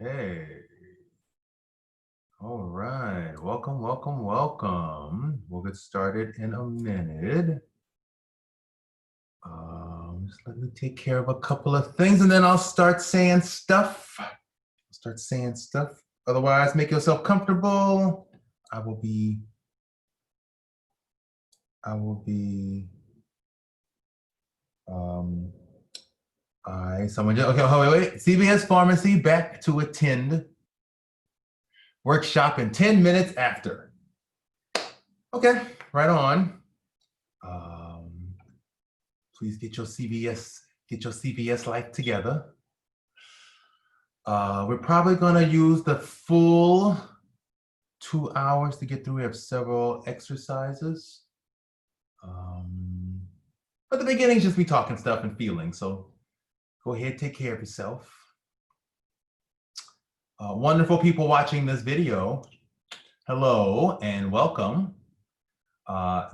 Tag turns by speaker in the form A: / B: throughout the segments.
A: Okay. All right. Welcome, welcome, welcome. We'll get started in a minute. Just let me take care of a couple of things and then I'll start saying stuff. Otherwise, make yourself comfortable. Wait. CVS Pharmacy back to attend workshop in 10 minutes after. Okay, right on. Please get your CVS life together. We're probably gonna use the full 2 hours to get through. We have several exercises. But the beginning is just me talking stuff and feeling. So go ahead, take care of yourself. Wonderful people watching this video. Hello and welcome.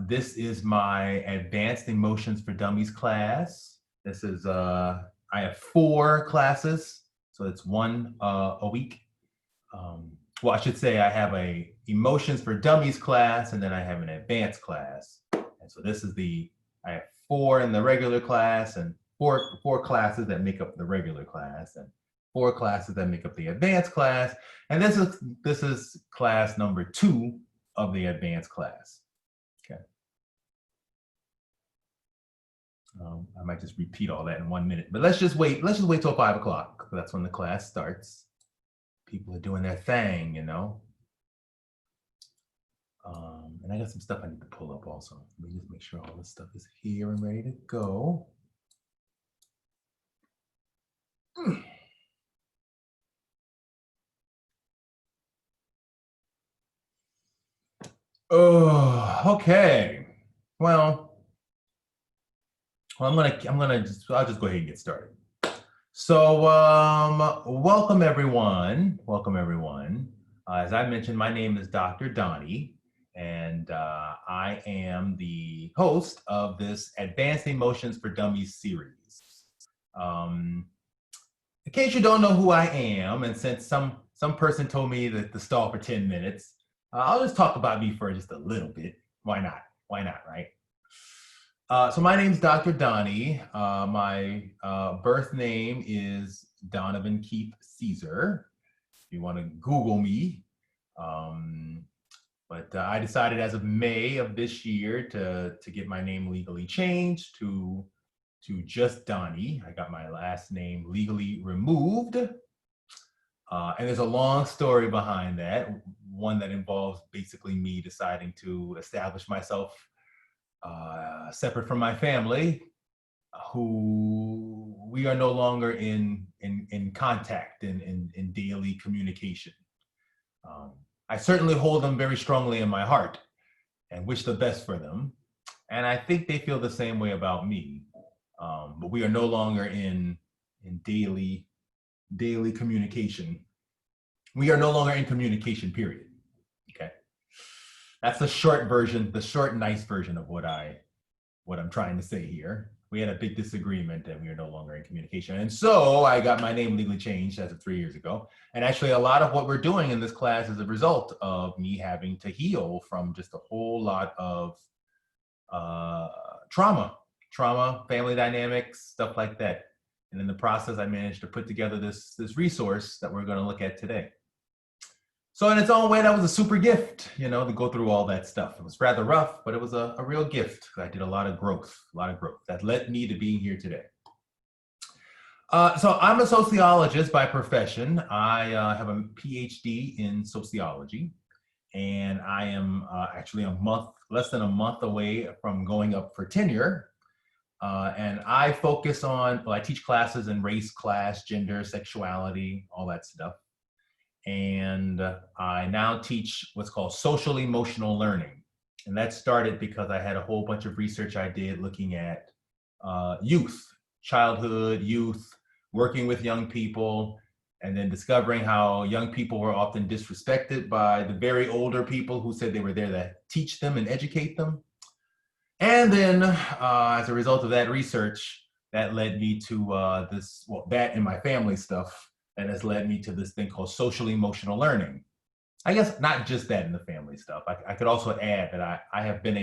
A: This is my Advanced Emotions for Dummies class. This is, I have 4 classes, so it's one a week. Well, I should say I have a Emotions for Dummies class, and then I have an advanced class. And so this is I have 4 in the regular class, and four classes that make up the regular class, and 4 classes that make up the advanced class. And this is class number 2 of the advanced class. Okay. I might just repeat all that in 1 minute, but let's just wait till 5 o'clock. That's when the class starts. People are doing their thing, you know. And I got some stuff I need to pull up also. Let me just make sure all this stuff is here and ready to go. Oh, okay. Well, I'll just go ahead and get started. So, welcome everyone. As I mentioned, my name is Dr. Donny, and I am the host of this Advanced Emotions for Dummies series. In case you don't know who I am, and since some person told me that to stall for 10 minutes, I'll just talk about me for just a little bit. Why not? Why not, right? So my name's Dr. Donny. My birth name is Donovan Keith Caesar. If you want to Google me. But I decided as of May of this year to get my name legally changed to just Donny. I got my last name legally removed. And there's a long story behind that, one that involves basically me deciding to establish myself separate from my family, who we are no longer in contact, in daily communication. I certainly hold them very strongly in my heart and wish the best for them. And I think they feel the same way about me. But we are no longer in daily communication. We are no longer in communication, period. Okay. That's the short version, the short, nice version of what I'm trying to say here. We had a big disagreement and we are no longer in communication. And so I got my name legally changed as of 3 years ago. And actually a lot of what we're doing in this class is a result of me having to heal from just a whole lot of trauma, family dynamics, stuff like that. And in the process, I managed to put together this resource that we're going to look at today. So in its own way, that was a super gift, you know, to go through all that stuff. It was rather rough, but it was a real gift. I did a lot of growth that led me to being here today. So I'm a sociologist by profession. I have a PhD in sociology, and I am actually less than a month away from going up for tenure. And I focus on, I teach classes in race, class, gender, sexuality, all that stuff. And I now teach what's called social emotional learning. And that started because I had a whole bunch of research I did looking at childhood, youth, working with young people, and then discovering how young people were often disrespected by the very older people who said they were there to teach them and educate them. And then as a result of that research, that led me to that and my family stuff, that has led me to this thing called social emotional learning. I guess not just that in the family stuff. I could also add that I have been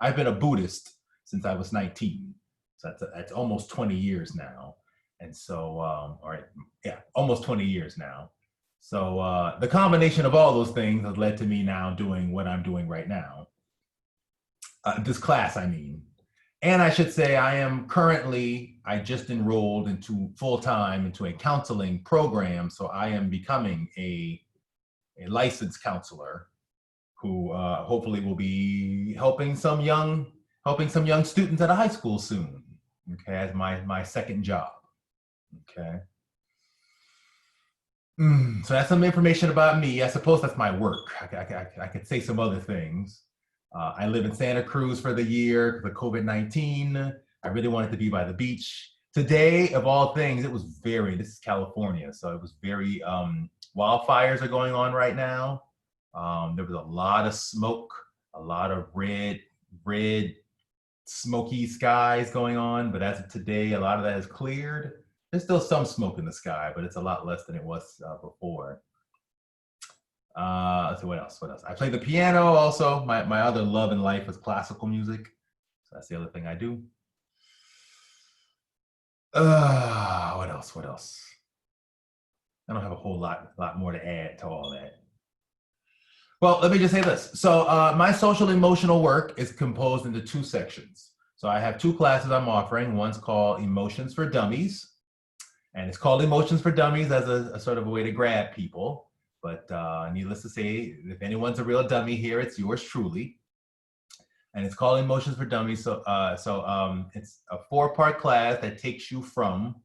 A: I've been a Buddhist since I was 19. So that's almost 20 years now. And so, all right, yeah, almost 20 years now. So the combination of all those things has led to me now doing what I'm doing right now. This class, I mean. And I should say I just enrolled into full-time into a counseling program. So I am becoming a licensed counselor who hopefully will be helping some young students at a high school soon. Okay, as my second job. Okay. So that's some information about me. I suppose that's my work. I could say some other things. I live in Santa Cruz for the year because of COVID-19. I really wanted to be by the beach. Today, of all things, this is California, so it was very, wildfires are going on right now. There was a lot of smoke, a lot of red, smoky skies going on, but as of today, a lot of that has cleared. There's still some smoke in the sky, but it's a lot less than it was before. So what else? I play the piano also. My other love in life is classical music. So that's the other thing I do. What else? I don't have a whole lot more to add to all that. Well, let me just say this. So my social emotional work is composed into two sections. So I have two classes I'm offering. One's called Emotions for Dummies. And it's called Emotions for Dummies as a sort of a way to grab people. But needless to say, if anyone's a real dummy here, it's yours truly. And it's called Emotions for Dummies. So it's a 4-part class that takes you from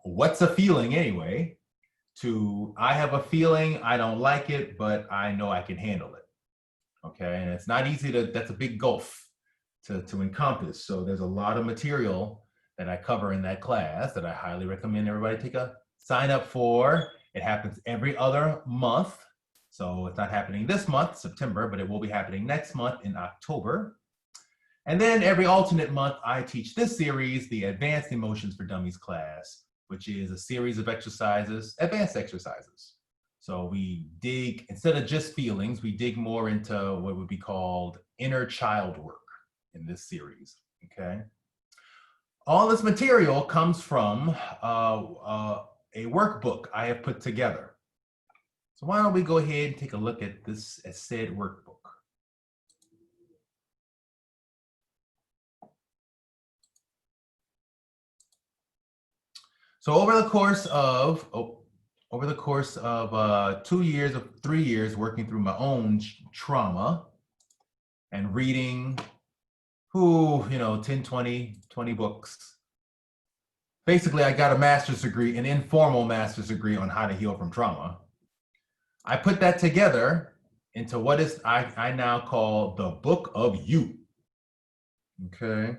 A: what's a feeling anyway, to I have a feeling, I don't like it, but I know I can handle it. Okay, and it's not easy that's a big gulf to encompass. So there's a lot of material that I cover in that class that I highly recommend everybody sign up for. It happens every other month. So it's not happening this month, September, but it will be happening next month in October. And then every alternate month, I teach this series, the Advanced Emotions for Dummies class, which is a series of exercises, advanced exercises. So we dig, instead of just feelings, we dig more into what would be called inner child work in this series, okay? All this material comes from a workbook I have put together. So why don't we go ahead and take a look at this said workbook. So over the course of 3 years working through my own trauma and reading 10, 20 books. Basically, I got a master's degree, an informal master's degree on how to heal from trauma. I put that together into what is I now call the Book of You. Okay.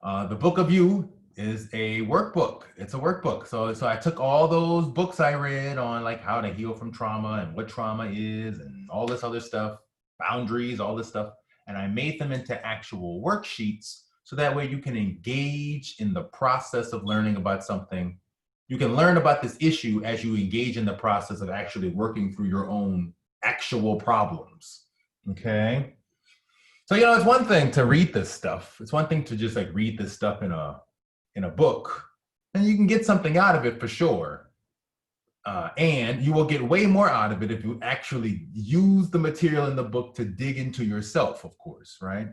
A: The Book of You is a workbook. It's a workbook. So I took all those books I read on like how to heal from trauma and what trauma is and all this other stuff, boundaries, all this stuff, and I made them into actual worksheets so that way you can engage in the process of learning about something. You can learn about this issue as you engage in the process of actually working through your own actual problems, okay? So, it's one thing to read this stuff. It's one thing to just like read this stuff in a book, and you can get something out of it for sure. And you will get way more out of it if you actually use the material in the book to dig into yourself, of course, right?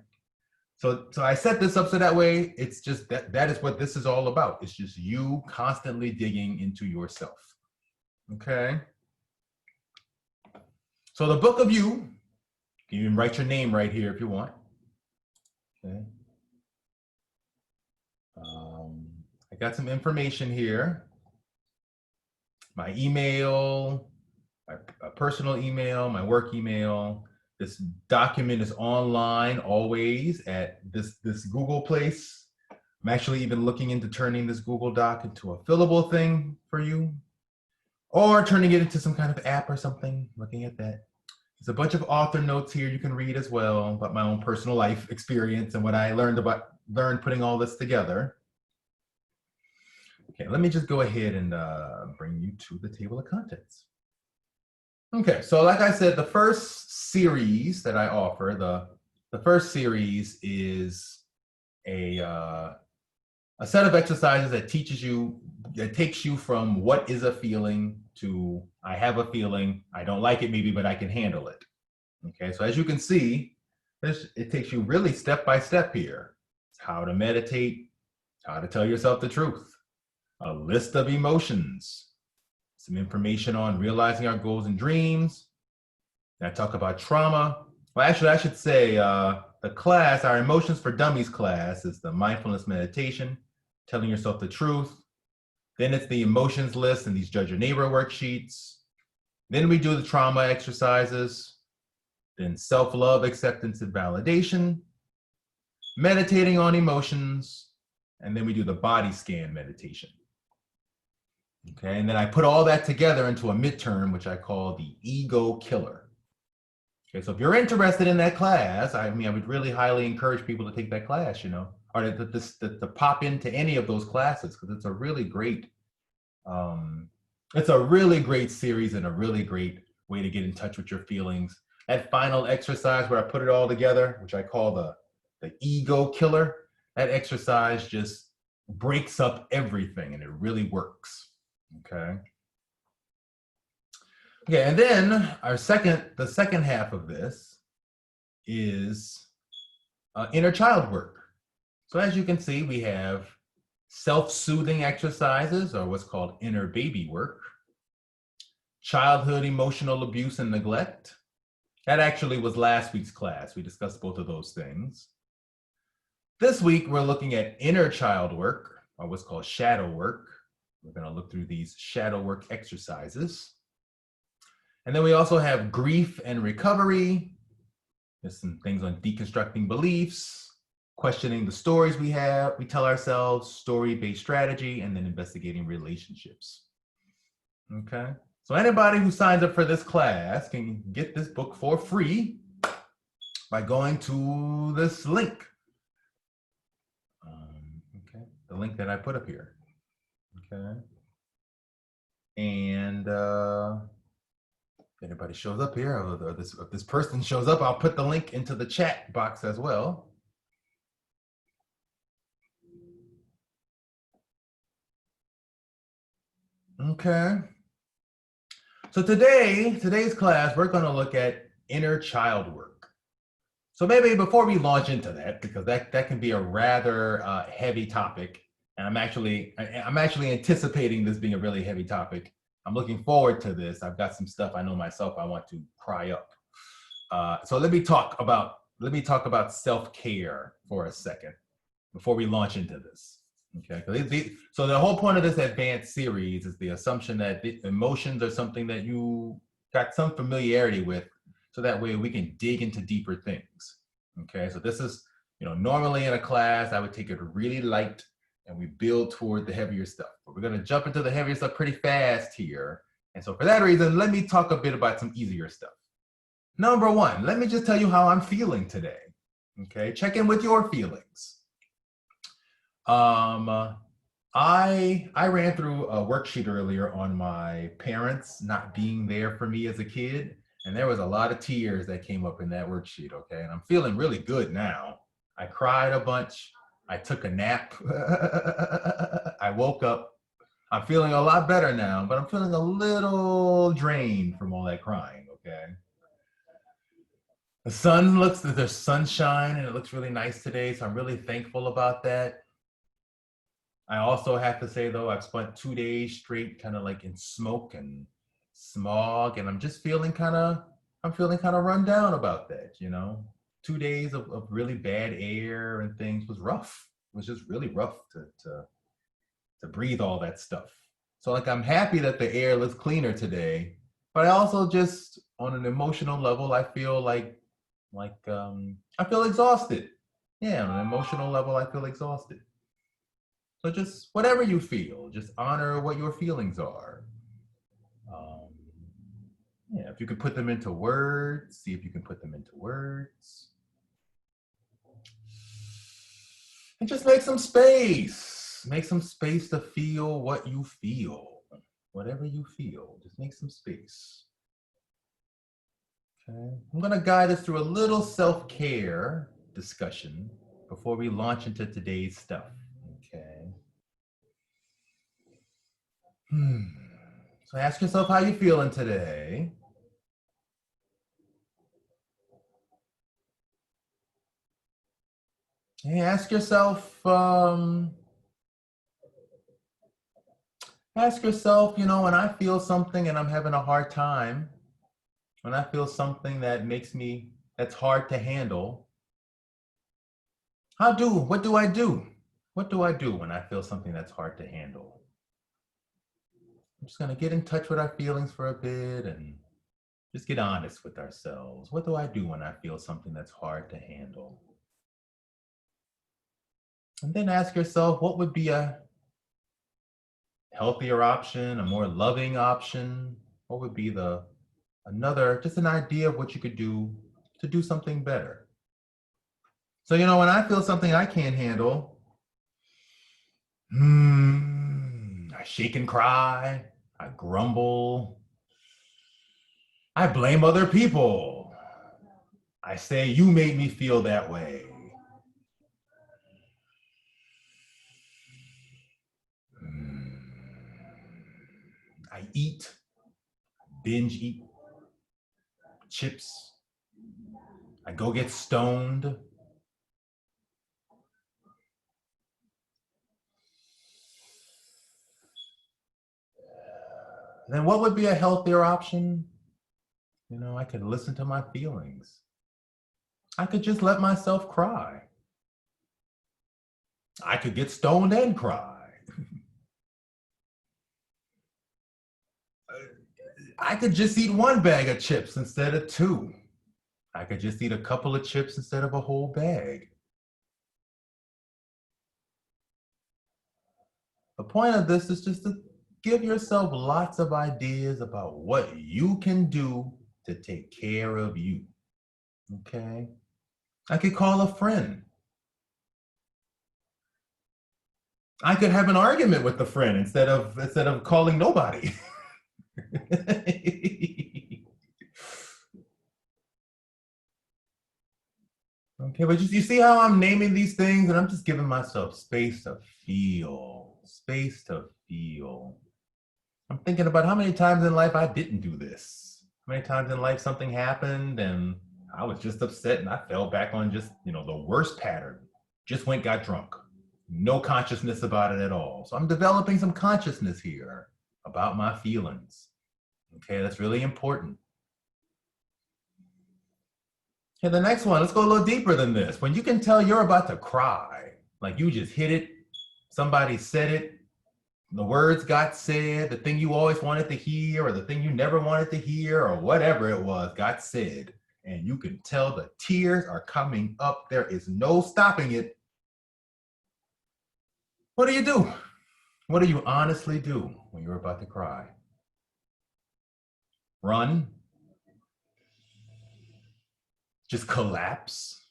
A: So I set this up so that way it's just that is what this is all about. It's just you constantly digging into yourself. Okay. So the Book of You, you can even write your name right here if you want. Okay. I got some information here. My email, my personal email, my work email. This document is online always at this Google place. I'm actually even looking into turning this Google Doc into a fillable thing for you, or turning it into some kind of app or something, looking at that. There's a bunch of author notes here you can read as well about my own personal life experience and what I learned putting all this together. Okay, let me just go ahead and bring you to the table of contents. Okay, so like I said, the first series that I offer, the first series is a set of exercises that teaches you, that takes you from what is a feeling to I have a feeling, I don't like it maybe, but I can handle it. Okay, so as you can see, it takes you really step by step here. It's how to meditate, how to tell yourself the truth, a list of emotions, some information on realizing our goals and dreams. And I talk about trauma. Well, actually, I should say the class, our Emotions for Dummies class, is the mindfulness meditation, telling yourself the truth. Then it's the emotions list and these Judge Your Neighbor worksheets. Then we do the trauma exercises. Then self-love, acceptance, and validation, meditating on emotions, and then we do the body scan meditation. Okay, and then I put all that together into a midterm, which I call the ego killer. Okay, so if you're interested in that class, I mean, I would really highly encourage people to take that class, you know, or to pop into any of those classes, because it's a really great series and a really great way to get in touch with your feelings. That final exercise where I put it all together, which I call the ego killer, that exercise just breaks up everything and it really works. Okay. Okay, and then the second half of this is inner child work. So as you can see, we have self-soothing exercises, or what's called inner baby work, childhood emotional abuse and neglect. That actually was last week's class. We discussed both of those things. This week, we're looking at inner child work, or what's called shadow work. We're going to look through these shadow work exercises. And then we also have grief and recovery. There's some things on deconstructing beliefs, questioning the stories we tell ourselves, story-based strategy, and then investigating relationships. Okay, so anybody who signs up for this class can get this book for free by going to this link. Okay, the link that I put up here. Okay, and if anybody shows up here, or if this person shows up, I'll put the link into the chat box as well. Okay. So today's class, we're going to look at inner child work. So maybe before we launch into that, because that can be a rather heavy topic, and I'm actually anticipating this being a really heavy topic. I'm looking forward to this. I've got some stuff I know myself I want to pry up. So let me talk about self-care for a second before we launch into this. Okay, so the whole point of this advanced series is the assumption that the emotions are something that you got some familiarity with, so that way we can dig into deeper things. Okay, so this is, normally in a class, I would take it really light and we build toward the heavier stuff. But we're going to jump into the heavier stuff pretty fast here. And so for that reason, let me talk a bit about some easier stuff. Number one, let me just tell you how I'm feeling today. Okay, check in with your feelings. I ran through a worksheet earlier on my parents not being there for me as a kid, and there was a lot of tears that came up in that worksheet, okay? And I'm feeling really good now. I cried a bunch. I took a nap. I woke up. I'm feeling a lot better now, but I'm feeling a little drained from all that crying, okay? There's sunshine, and it looks really nice today, so I'm really thankful about that. I also have to say, though, I've spent 2 days straight kind of like in smoke and smog, and I'm feeling kind of run down about that, 2 days of really bad air and things was rough. It was just really rough to breathe all that stuff. So like, I'm happy that the air looks cleaner today, but I also just, on an emotional level, I feel I feel exhausted. Yeah, on an emotional level, I feel exhausted. So just whatever you feel, just honor what your feelings are. Yeah, if you can put them into words, see if you can put them into words. And just make some space. Make some space to feel what you feel. Whatever you feel, just make some space. Okay. I'm going to guide us through a little self-care discussion before we launch into today's stuff. Okay. So ask yourself how you're feeling today. Hey, ask yourself, when I feel something and I'm having a hard time, when I feel something that's hard to handle, what do I do? What do I do when I feel something that's hard to handle? I'm just going to get in touch with our feelings for a bit and just get honest with ourselves. What do I do when I feel something that's hard to handle? And then ask yourself, what would be a healthier option, a more loving option? What would be just an idea of what you could do to do something better? So, when I feel something I can't handle, I shake and cry, I grumble, I blame other people. I say, you made me feel that way. I binge eat chips. I go get stoned. Then what would be a healthier option? I could listen to my feelings. I could just let myself cry. I could get stoned and cry. I could just eat one bag of chips instead of two. I could just eat a couple of chips instead of a whole bag. The point of this is just to give yourself lots of ideas about what you can do to take care of you. Okay? I could call a friend. I could have an argument with the friend instead of calling nobody. Okay, but you see how I'm naming these things and I'm just giving myself space to feel. Space to feel. I'm thinking about how many times in life I didn't do this. How many times in life something happened and I was just upset and I fell back on just, the worst pattern. Just got drunk. No consciousness about it at all. So I'm developing some consciousness here about my feelings. Okay, that's really important. Okay, the next one, let's go a little deeper than this. When you can tell you're about to cry, like you just hit it, somebody said it, the words got said, the thing you always wanted to hear or the thing you never wanted to hear or whatever it was got said, and you can tell the tears are coming up. There is no stopping it. What do you do? What do you honestly do when you're about to cry? Run? Just collapse?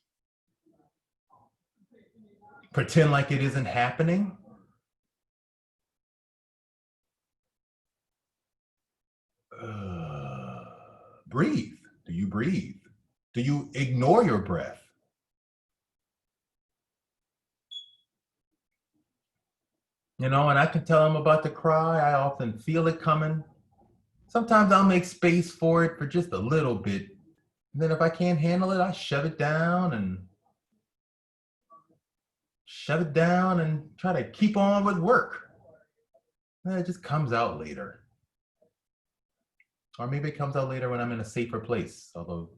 A: Pretend like it isn't happening? Breathe. Do you breathe? Do you ignore your breath? And I can tell I'm about to cry. I often feel it coming. Sometimes I'll make space for it for just a little bit. And then if I can't handle it, I shove it down and try to keep on with work. And it just comes out later. Or maybe it comes out later when I'm in a safer place, or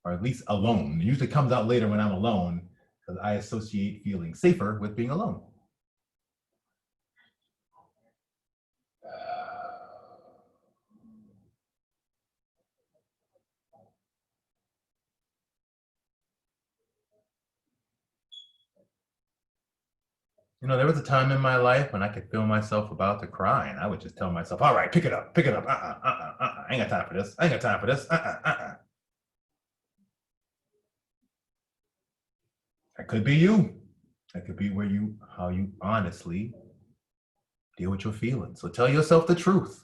A: at least alone. It usually comes out later when I'm alone because I associate feeling safer with being alone. There was a time in my life when I could feel myself about to cry, and I would just tell myself, all right, pick it up. I ain't got time for this. That could be you. That could be how you honestly Deal with your feelings. So tell yourself the truth.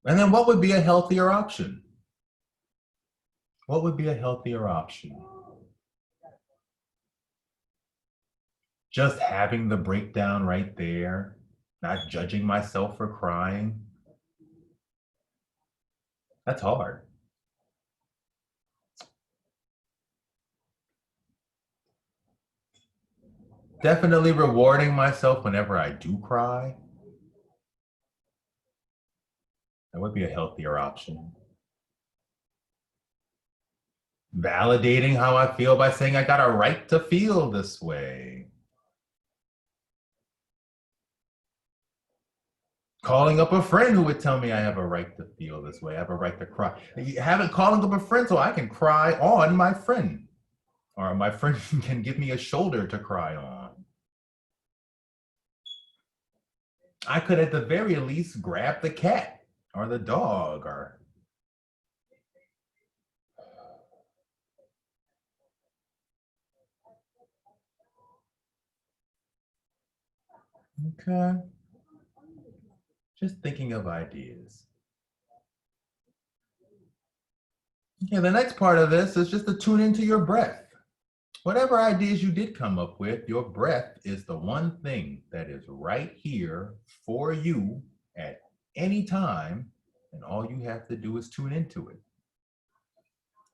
A: And then what would be a healthier option? What would be a healthier option? Just having the breakdown right there, not judging myself for crying. That's hard. Definitely rewarding myself whenever I do cry. That would be a healthier option. Validating how I feel by saying I got a right to feel this way. Calling up a friend who would tell me I have a right to feel this way. I have a right to cry. Calling up a friend so I can cry on my friend. Or my friend can give me a shoulder to cry on. I could at the very least grab the cat or the dog or okay. Just thinking of ideas. Okay, the next part of this is just to tune into your breath. Whatever ideas you did come up with, your breath is the one thing that is right here for you at any time, and all you have to do is tune into it.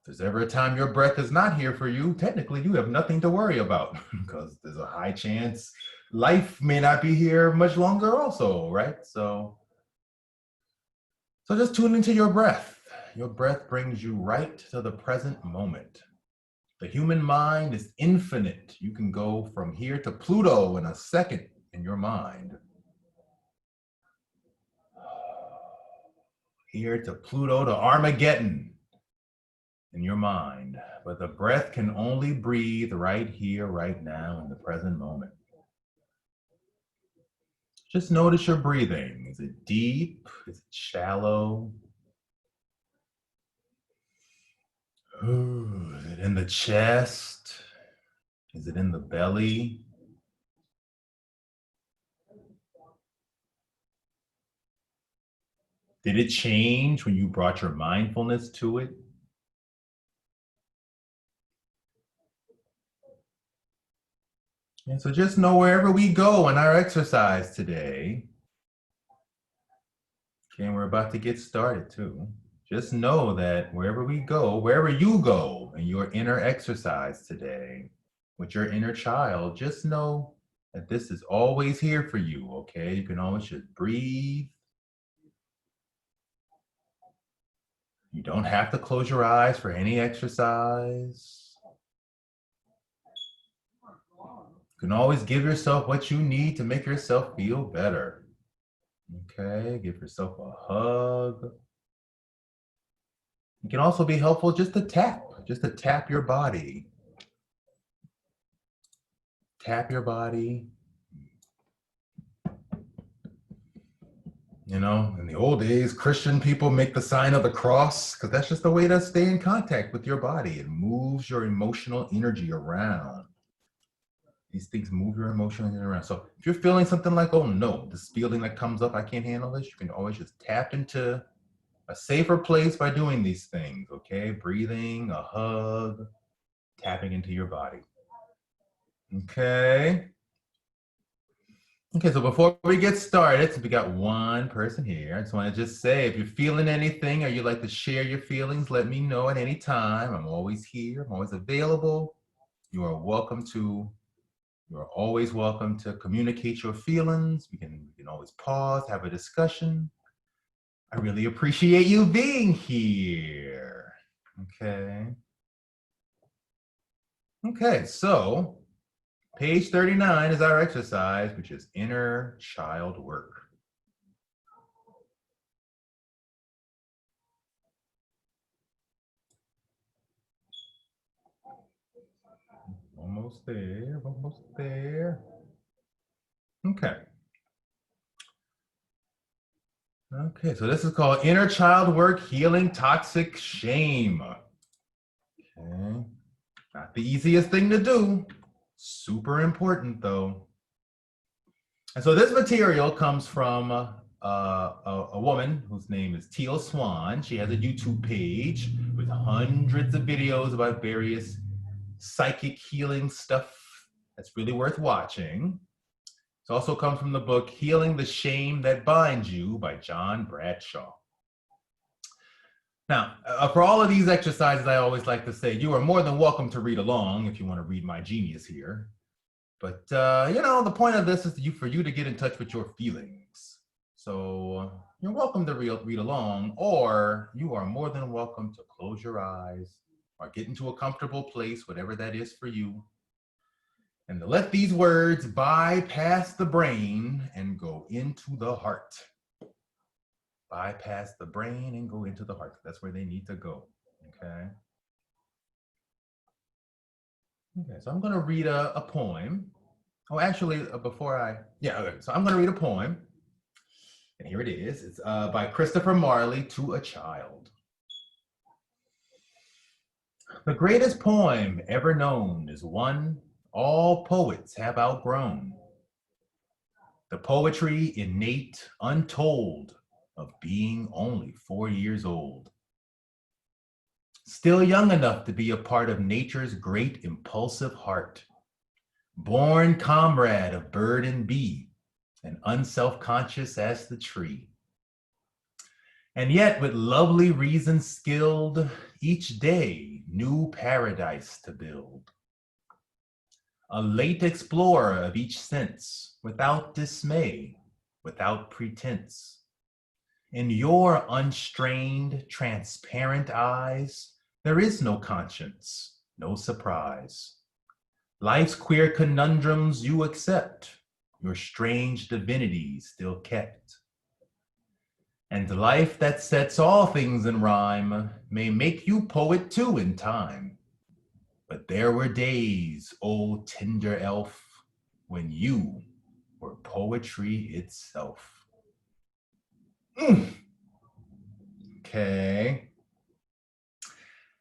A: If there's ever a time your breath is not here for you, technically you have nothing to worry about because there's a high chance life may not be here much longer also, right? So just tune into your breath. Your breath brings you right to the present moment. The human mind is infinite. You can go from here to Pluto in a second in your mind. Here to Pluto to Armageddon in your mind. But the breath can only breathe right here, right now, in the present moment. Just notice your breathing. Is it deep? Is it shallow? Ooh, is it in the chest? Is it in the belly? Did it change when you brought your mindfulness to it? And so just know wherever we go in our exercise today, okay, and we're about to get started too. Just know that wherever we go, wherever you go in your inner exercise today, with your inner child, just know that this is always here for you, okay? You can always just breathe. You don't have to close your eyes for any exercise. You can always give yourself what you need to make yourself feel better. Okay, give yourself a hug. It can also be helpful just to tap your body. Tap your body. You know, in the old days, Christian people make the sign of the cross because that's just a way to stay in contact with your body. It moves your emotional energy around. These things move your emotional energy around. So if you're feeling something like, oh no, this feeling that comes up, I can't handle this, you can always just tap into a safer place by doing these things, okay? Breathing, a hug, tapping into your body. Okay. Okay, so before we get started, since we got one person here, I just want to just say, if you're feeling anything or you'd like to share your feelings, let me know at any time. I'm always here. I'm always available. You are always welcome to communicate your feelings. We can always pause, have a discussion. I really appreciate you being here. Okay. Okay, so page 39 is our exercise, which is inner child work. Almost there, almost there. Okay. Okay, so this is called Inner Child Work Healing Toxic Shame. Okay, not the easiest thing to do. Super important though. And so this material comes from a woman whose name is Teal Swan. She has a YouTube page with hundreds of videos about various psychic healing stuff that's really worth watching. It also comes from the book Healing the Shame That Binds You by John Bradshaw. Now, for all of these exercises, I always like to say, you are more than welcome to read along if you want to read my genius here. But, you know, the point of this is for you to get in touch with your feelings. So you're welcome to read along, or you are more than welcome to close your eyes or get into a comfortable place, whatever that is for you, and to let these words bypass the brain and go into the heart. Bypass the brain and go into the heart. That's where they need to go, okay? Okay, so I'm gonna read a poem. Oh, actually, so I'm gonna read a poem. And here it is. It's by Christopher Marley, To a Child. The greatest poem ever known is one all poets have outgrown. The poetry innate, untold, of being only 4 years old. Still young enough to be a part of nature's great impulsive heart. Born comrade of bird and bee, and unself-conscious as the tree. And yet with lovely reason skilled, each day new paradise to build. A late explorer of each sense, without dismay, without pretense. In your unstrained, transparent eyes, there is no conscience, no surprise. Life's queer conundrums you accept, your strange divinity still kept. And life that sets all things in rhyme may make you poet too in time. But there were days, oh tender elf, when you were poetry itself. Okay.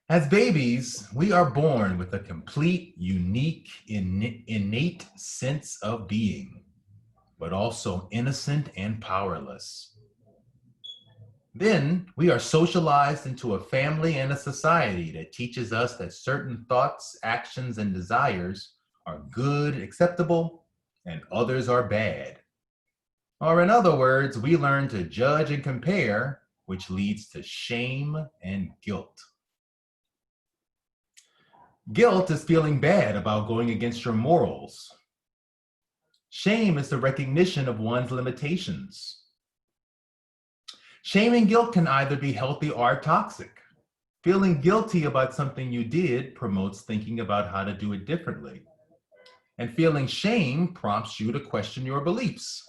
A: As babies, we are born with a complete, unique, innate sense of being, but also innocent and powerless. Then we are socialized into a family and a society that teaches us that certain thoughts, actions, and desires are good, acceptable, and others are bad. Or in other words, we learn to judge and compare, which leads to shame and guilt. Guilt is feeling bad about going against your morals. Shame is the recognition of one's limitations. Shame and guilt can either be healthy or toxic. Feeling guilty about something you did promotes thinking about how to do it differently. And feeling shame prompts you to question your beliefs.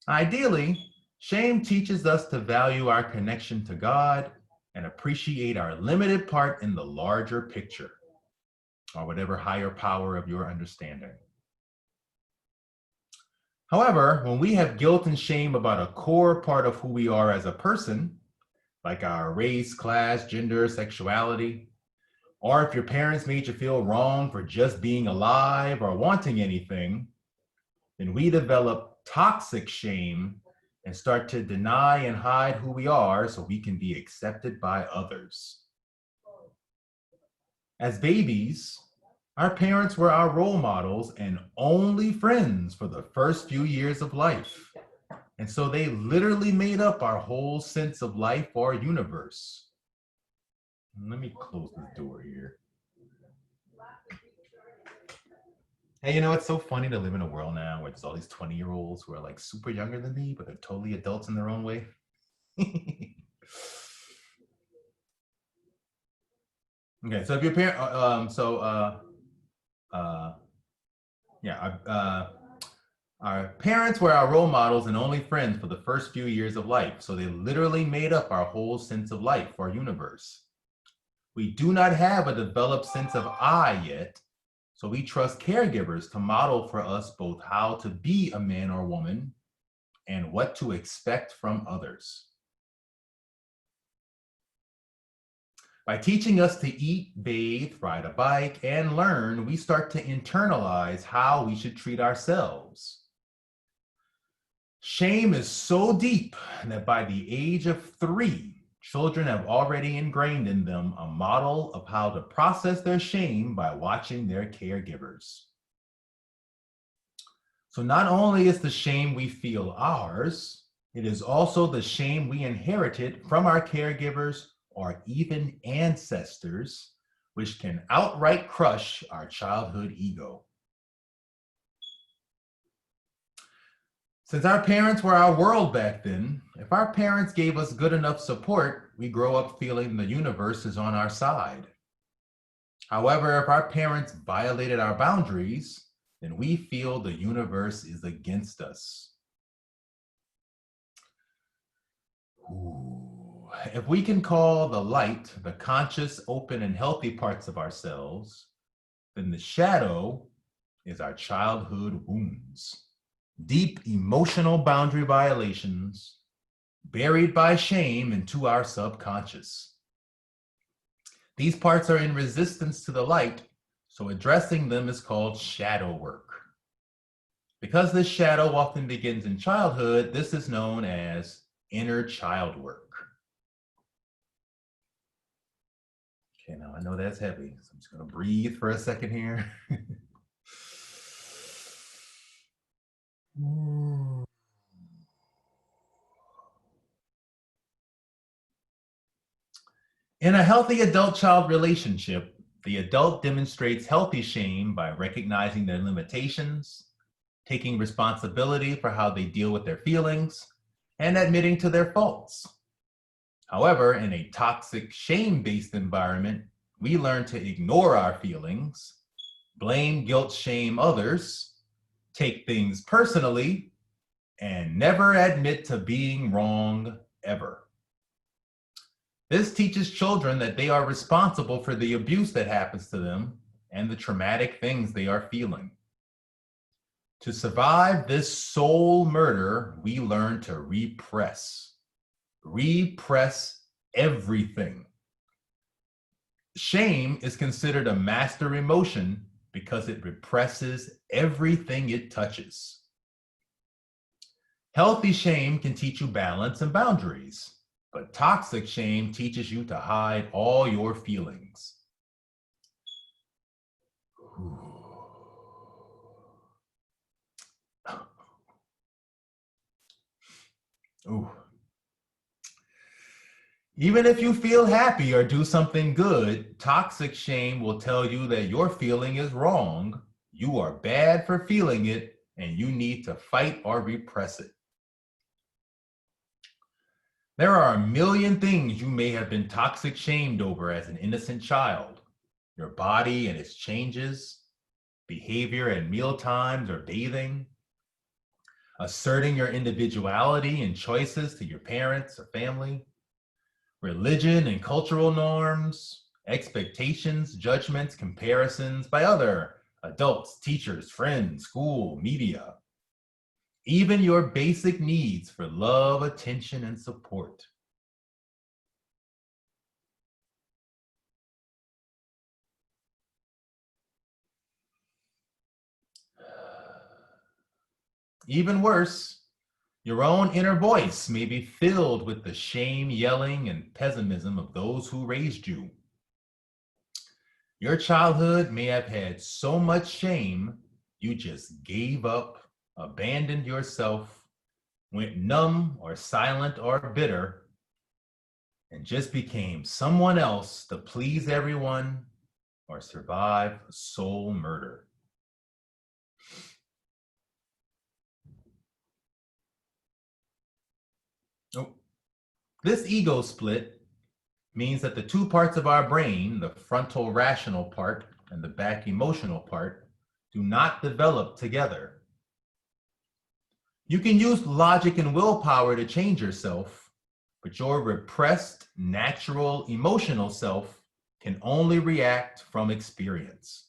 A: Ideally, shame teaches us to value our connection to God and appreciate our limited part in the larger picture, or whatever higher power of your understanding. However, when we have guilt and shame about a core part of who we are as a person, like our race, class, gender, sexuality, or if your parents made you feel wrong for just being alive or wanting anything, then we develop toxic shame and start to deny and hide who we are so we can be accepted by others. As babies, our parents were our role models and only friends for the first few years of life. And so they literally made up our whole sense of life or universe. Let me close this door here. Hey, you know, it's so funny to live in a world now where there's all these 20-year-olds who are like super younger than me, but they're totally adults in their own way. Okay, so if your parent, our parents were our role models and only friends for the first few years of life. So they literally made up our whole sense of life or universe. We do not have a developed sense of I yet. So we trust caregivers to model for us both how to be a man or woman and what to expect from others. By teaching us to eat, bathe, ride a bike, and learn, we start to internalize how we should treat ourselves. Shame is so deep that by the age of 3, children have already ingrained in them a model of how to process their shame by watching their caregivers. So not only is the shame we feel ours, it is also the shame we inherited from our caregivers or even ancestors, which can outright crush our childhood ego. Since our parents were our world back then, if our parents gave us good enough support, we grow up feeling the universe is on our side. However, if our parents violated our boundaries, then we feel the universe is against us. If we can call the light the conscious, open, and healthy parts of ourselves, then the shadow is our childhood wounds. Deep emotional boundary violations buried by shame into our subconscious. These parts are in resistance to the light, so addressing them is called shadow work. Because this shadow often begins in childhood, this is known as inner child work. Okay, now I know that's heavy, so I'm just going to breathe for a second here. In a healthy adult-child relationship, the adult demonstrates healthy shame by recognizing their limitations, taking responsibility for how they deal with their feelings, and admitting to their faults. However, in a toxic, shame-based environment, we learn to ignore our feelings, blame, guilt, shame others, take things personally, and never admit to being wrong ever. This teaches children that they are responsible for the abuse that happens to them and the traumatic things they are feeling. To survive this soul murder, we learn to repress. Repress everything. Shame is considered a master emotion because it represses everything it touches. Healthy shame can teach you balance and boundaries, but toxic shame teaches you to hide all your feelings. Ooh. Even if you feel happy or do something good, toxic shame will tell you that your feeling is wrong, you are bad for feeling it, and you need to fight or repress it. There are a million things you may have been toxic shamed over as an innocent child. Your body and its changes, behavior at meal times or bathing, asserting your individuality and choices to your parents or family, religion and cultural norms, expectations, judgments, comparisons by other adults, teachers, friends, school, media, even your basic needs for love, attention, and support. Even worse, your own inner voice may be filled with the shame, yelling, and pessimism of those who raised you. Your childhood may have had so much shame, you just gave up, abandoned yourself, went numb or silent or bitter, and just became someone else to please everyone or survive soul murder. This ego split means that the two parts of our brain, the frontal rational part and the back emotional part, do not develop together. You can use logic and willpower to change yourself, but your repressed, natural, emotional self can only react from experience.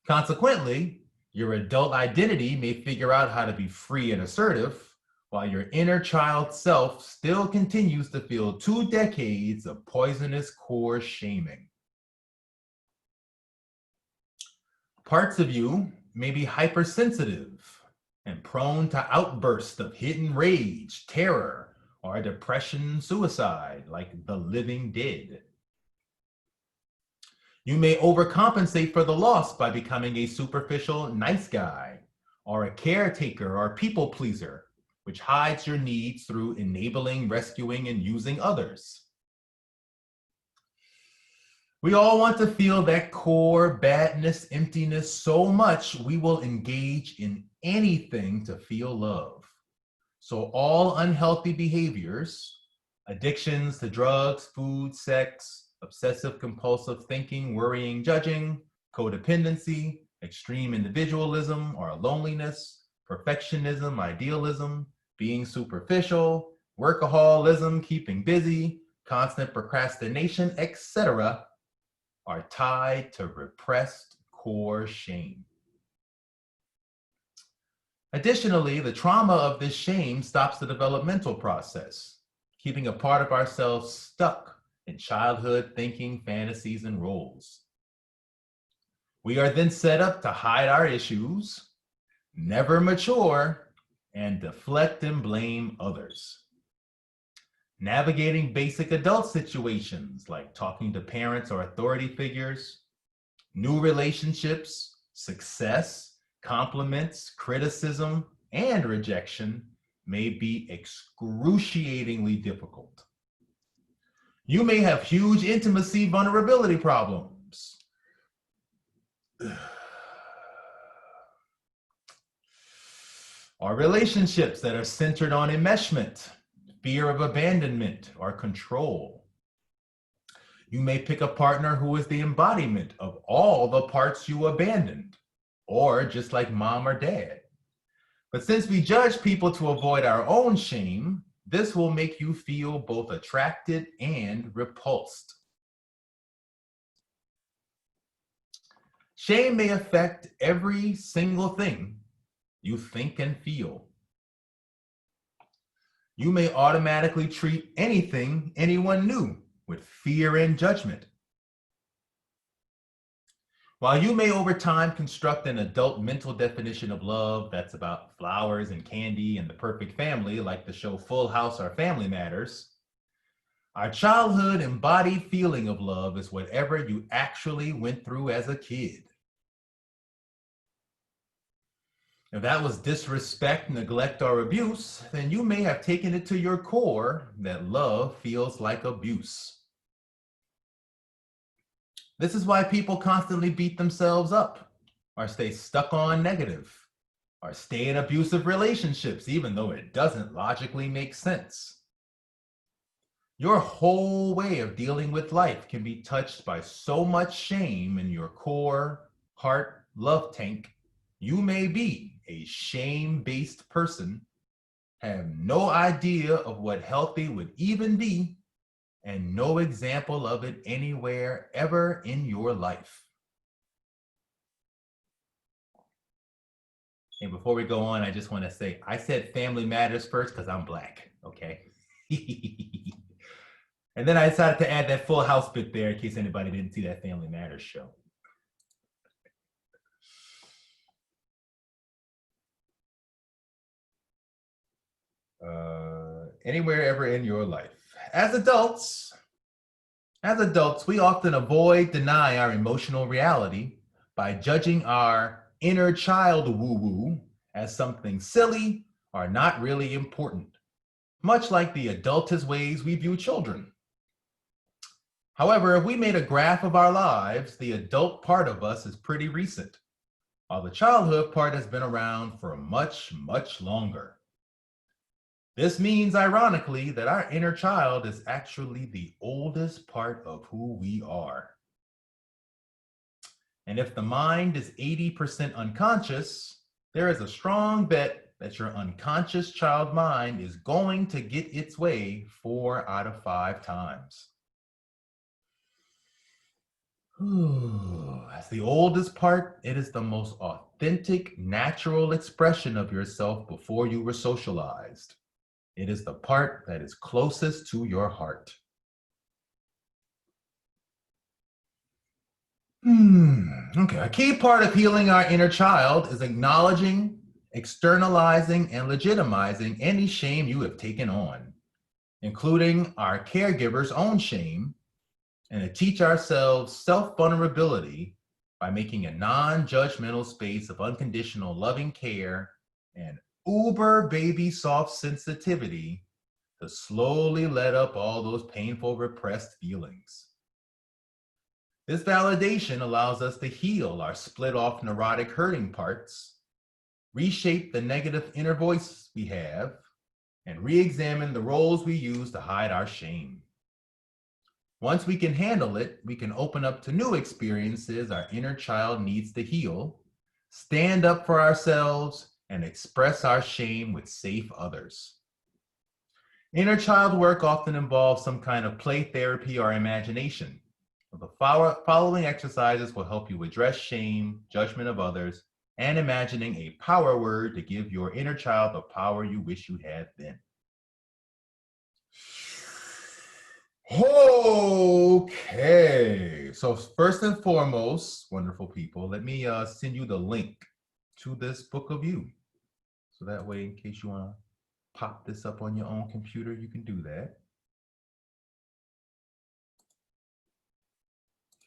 A: Consequently, Your adult identity may figure out how to be free and assertive, while your inner child self still continues to feel 2 decades of poisonous core shaming. Parts of you may be hypersensitive and prone to outbursts of hidden rage, terror, or depression, suicide, like the living dead. You may overcompensate for the loss by becoming a superficial nice guy, or a caretaker or people pleaser, which hides your needs through enabling, rescuing, and using others. We all want to feel that core badness, emptiness so much we will engage in anything to feel love. So all unhealthy behaviors, addictions to drugs, food, sex, obsessive compulsive thinking, worrying, judging, codependency, extreme individualism or loneliness, perfectionism, idealism, being superficial, workaholism, keeping busy, constant procrastination, etc., are tied to repressed core shame. Additionally, the trauma of this shame stops the developmental process, keeping a part of ourselves stuck in childhood thinking, fantasies, and roles. We are then set up to hide our issues, never mature, and deflect and blame others. Navigating basic adult situations like talking to parents or authority figures, new relationships, success, compliments, criticism, and rejection may be excruciatingly difficult. You may have huge intimacy vulnerability problems. Or relationships that are centered on enmeshment, fear of abandonment, or control. You may pick a partner who is the embodiment of all the parts you abandoned, or just like mom or dad. But since we judge people to avoid our own shame, this will make you feel both attracted and repulsed. Shame may affect every single thing you think and feel. You may automatically treat anything anyone new with fear and judgment. While you may over time construct an adult mental definition of love that's about flowers and candy and the perfect family, like the show Full House or Family Matters, our childhood embodied feeling of love is whatever you actually went through as a kid. If that was disrespect, neglect, or abuse, then you may have taken it to your core that love feels like abuse. This is why people constantly beat themselves up, or stay stuck on negative, or stay in abusive relationships, even though it doesn't logically make sense. Your whole way of dealing with life can be touched by so much shame in your core, heart, love tank. You may be a shame-based person, have no idea of what healthy would even be, and no example of it anywhere ever in your life. And before we go on, I just want to say, I said Family Matters first because I'm Black, okay? And then I decided to add that Full House bit there in case anybody didn't see that Family Matters show. Anywhere ever in your life. As adults, we often avoid, deny our emotional reality by judging our inner child woo-woo as something silly or not really important, much like the adultist ways we view children. However, if we made a graph of our lives, the adult part of us is pretty recent, while the childhood part has been around for much, much longer. This means, ironically, that our inner child is actually the oldest part of who we are. And if the mind is 80% unconscious, there is a strong bet that your unconscious child mind is going to get its way 4 out of 5 times. As the oldest part, it is the most authentic, natural expression of yourself before you were socialized. It is the part that is closest to your heart. Okay, a key part of healing our inner child is acknowledging, externalizing, and legitimizing any shame you have taken on, including our caregiver's own shame, and to teach ourselves self-vulnerability by making a non-judgmental space of unconditional loving care and uber baby soft sensitivity to slowly let up all those painful repressed feelings. This validation allows us to heal our split off neurotic hurting parts, reshape the negative inner voice we have, and re-examine the roles we use to hide our shame. Once we can handle it, we can open up to new experiences our inner child needs to heal, stand up for ourselves, and express our shame with safe others. Inner child work often involves some kind of play therapy or imagination. The following exercises will help you address shame, judgment of others, and imagining a power word to give your inner child the power you wish you had then. Okay, so first and foremost, wonderful people, let me send you the link to this book of you. So that way, in case you want to pop this up on your own computer, you can do that.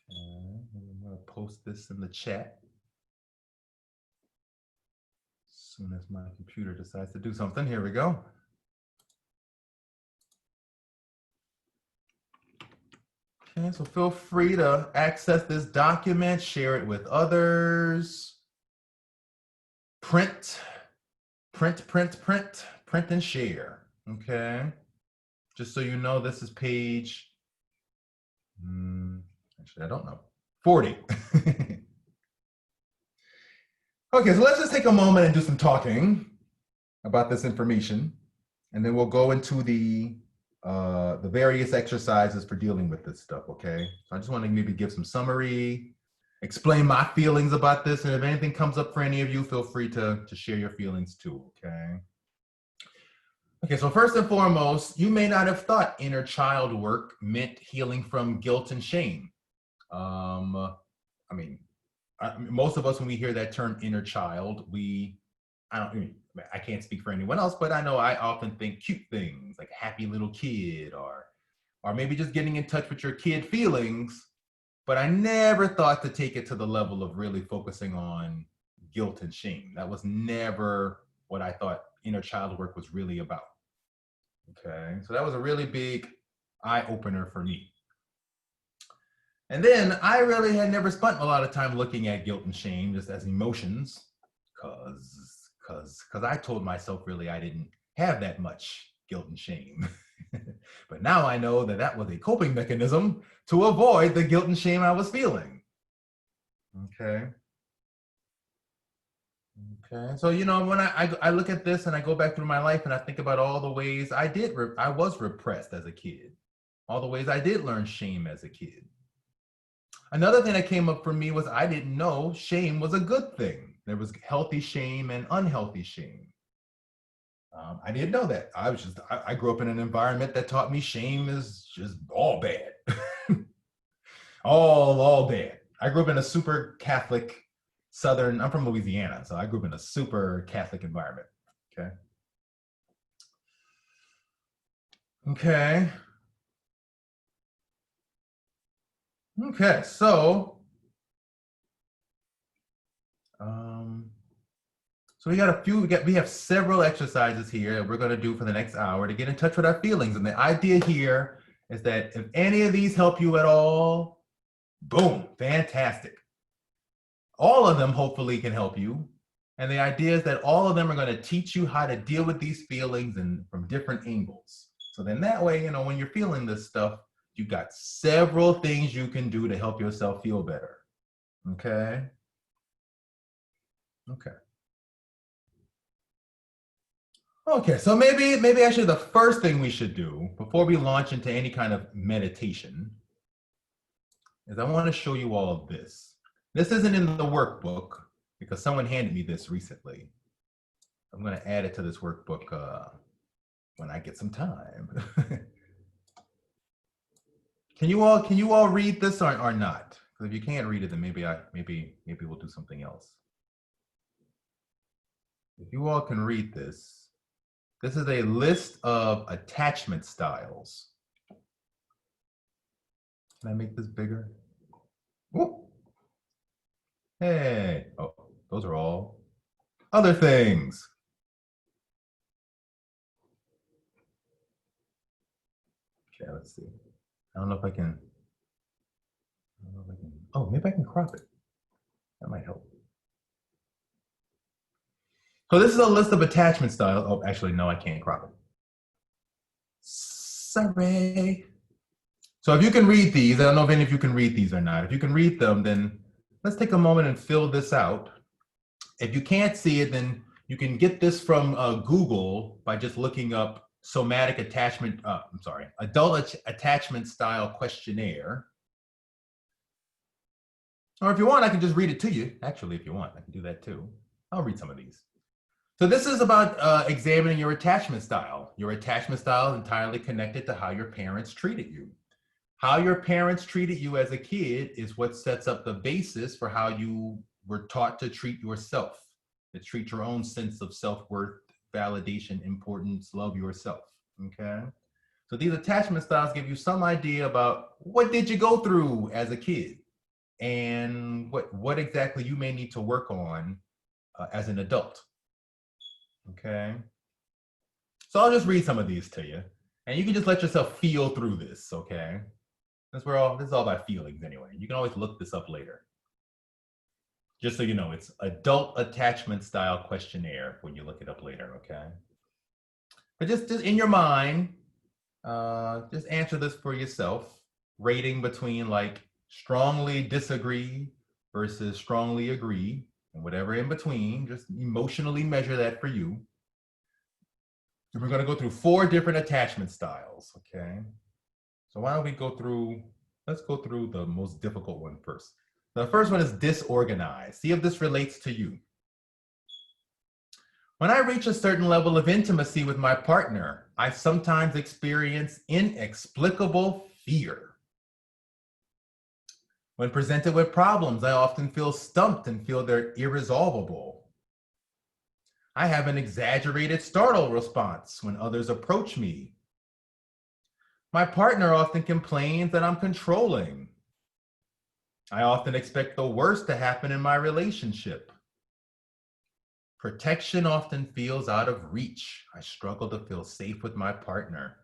A: And I'm going to post this in the chat as soon as my computer decides to do something. Here we go. Okay, so feel free to access this document, share it with others, print and share, okay? Just so you know, this is page, actually, I don't know, 40. Okay, so let's just take a moment and do some talking about this information, and then we'll go into the various exercises for dealing with this stuff, okay? So I just want to maybe give some summary, explain my feelings about this, and if anything comes up for any of you, feel free to share your feelings too, okay? Okay, so first and foremost, you may not have thought inner child work meant healing from guilt and shame. I mean, most of us, when we hear that term inner child, I can't speak for anyone else, but I know I often think cute things like a happy little kid or maybe just getting in touch with your kid feelings. But I never thought to take it to the level of really focusing on guilt and shame. That was never what I thought inner child work was really about. Okay, so that was a really big eye opener for me. And then I really had never spent a lot of time looking at guilt and shame just as emotions, because I told myself really I didn't have that much guilt and shame. But now I know that that was a coping mechanism to avoid the guilt and shame I was feeling. Okay. Okay. So, you know, when I look at this and I go back through my life and I think about all the ways I was repressed as a kid, all the ways I did learn shame as a kid. Another thing that came up for me was I didn't know shame was a good thing. There was healthy shame and unhealthy shame. I didn't know that. I grew up in an environment that taught me shame is just all bad. all bad. I grew up in a super Catholic I'm from Louisiana, so I grew up in a super Catholic environment, okay? Okay, so we have several exercises here that we're going to do for the next hour to get in touch with our feelings. And the idea here is that if any of these help you at all, boom, fantastic. All of them hopefully can help you. And the idea is that all of them are going to teach you how to deal with these feelings and from different angles. So then that way, you know, when you're feeling this stuff, you've got several things you can do to help yourself feel better. Okay? Okay. Okay, so maybe actually the first thing we should do before we launch into any kind of meditation is I want to show you all this. This isn't in the workbook because someone handed me this recently. I'm going to add it to this workbook when I get some time. Can you all read this or not? Because if you can't read it, then maybe we'll do something else. If you all can read this, this is a list of attachment styles. Can I make this bigger? Ooh. Hey, oh, those are all other things. Okay, let's see. I don't know if I can. Oh, maybe I can crop it. That might help. So this is a list of attachment styles. Oh, actually, no, I can't crop it. Sorry. So if you can read these, I don't know if any of you can read these or not. If you can read them, then let's take a moment and fill this out. If you can't see it, then you can get this from Google by just looking up somatic attachment, adult attachment style questionnaire. Or if you want, I can just read it to you. Actually, if you want, I can do that too. I'll read some of these. So this is about examining your attachment style. Your attachment style is entirely connected to how your parents treated you. How your parents treated you as a kid is what sets up the basis for how you were taught to treat yourself, to treat your own sense of self-worth, validation, importance, love yourself, okay? So these attachment styles give you some idea about what did you go through as a kid and what exactly you may need to work on as an adult, okay? So I'll just read some of these to you and you can just let yourself feel through this, okay? This is all about feelings anyway. You can always look this up later. Just so you know, it's adult attachment style questionnaire when you look it up later, okay? But just in your mind, just answer this for yourself, rating between like strongly disagree versus strongly agree, and whatever in between, just emotionally measure that for you. And we're gonna go through 4 different attachment styles, okay? So why don't we let's go through the most difficult one first. The first one is disorganized. See if this relates to you. When I reach a certain level of intimacy with my partner, I sometimes experience inexplicable fear. When presented with problems, I often feel stumped and feel they're irresolvable. I have an exaggerated startle response when others approach me. My partner often complains that I'm controlling. I often expect the worst to happen in my relationship. Protection often feels out of reach. I struggle to feel safe with my partner.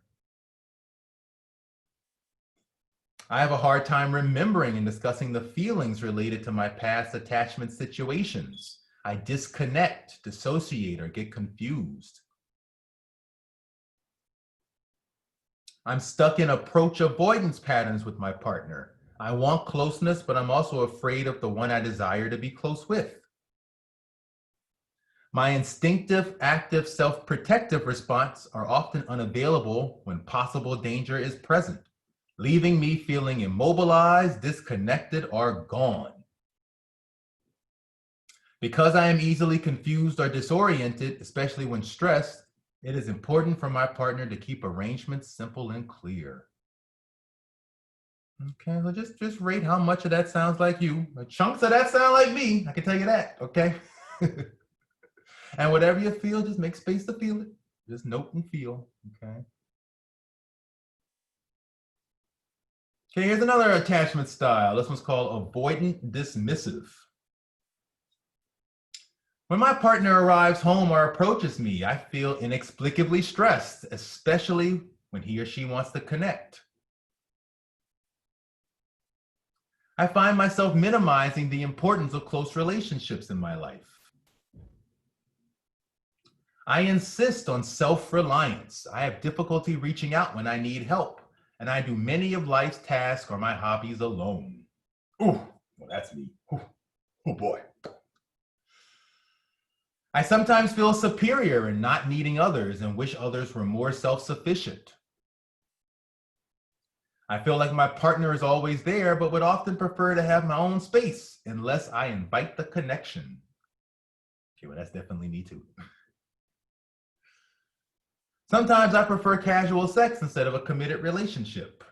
A: I have a hard time remembering and discussing the feelings related to my past attachment situations. I disconnect, dissociate, or get confused. I'm stuck in approach avoidance patterns with my partner. I want closeness, but I'm also afraid of the one I desire to be close with. My instinctive, active, self-protective response are often unavailable when possible danger is present, leaving me feeling immobilized, disconnected, or gone. Because I am easily confused or disoriented, especially when stressed, it is important for my partner to keep arrangements simple and clear. Okay, so just rate how much of that sounds like you. Chunks of that sound like me, I can tell you that, okay? And whatever you feel, just make space to feel it. Just note and feel, okay? Okay, here's another attachment style. This one's called avoidant dismissive. When my partner arrives home or approaches me, I feel inexplicably stressed, especially when he or she wants to connect. I find myself minimizing the importance of close relationships in my life. I insist on self-reliance. I have difficulty reaching out when I need help, and I do many of life's tasks or my hobbies alone. Ooh, well, that's me. Ooh, oh boy. I sometimes feel superior in not needing others and wish others were more self-sufficient. I feel like my partner is always there, but would often prefer to have my own space unless I invite the connection. Okay, well, that's definitely me too. Sometimes I prefer casual sex instead of a committed relationship.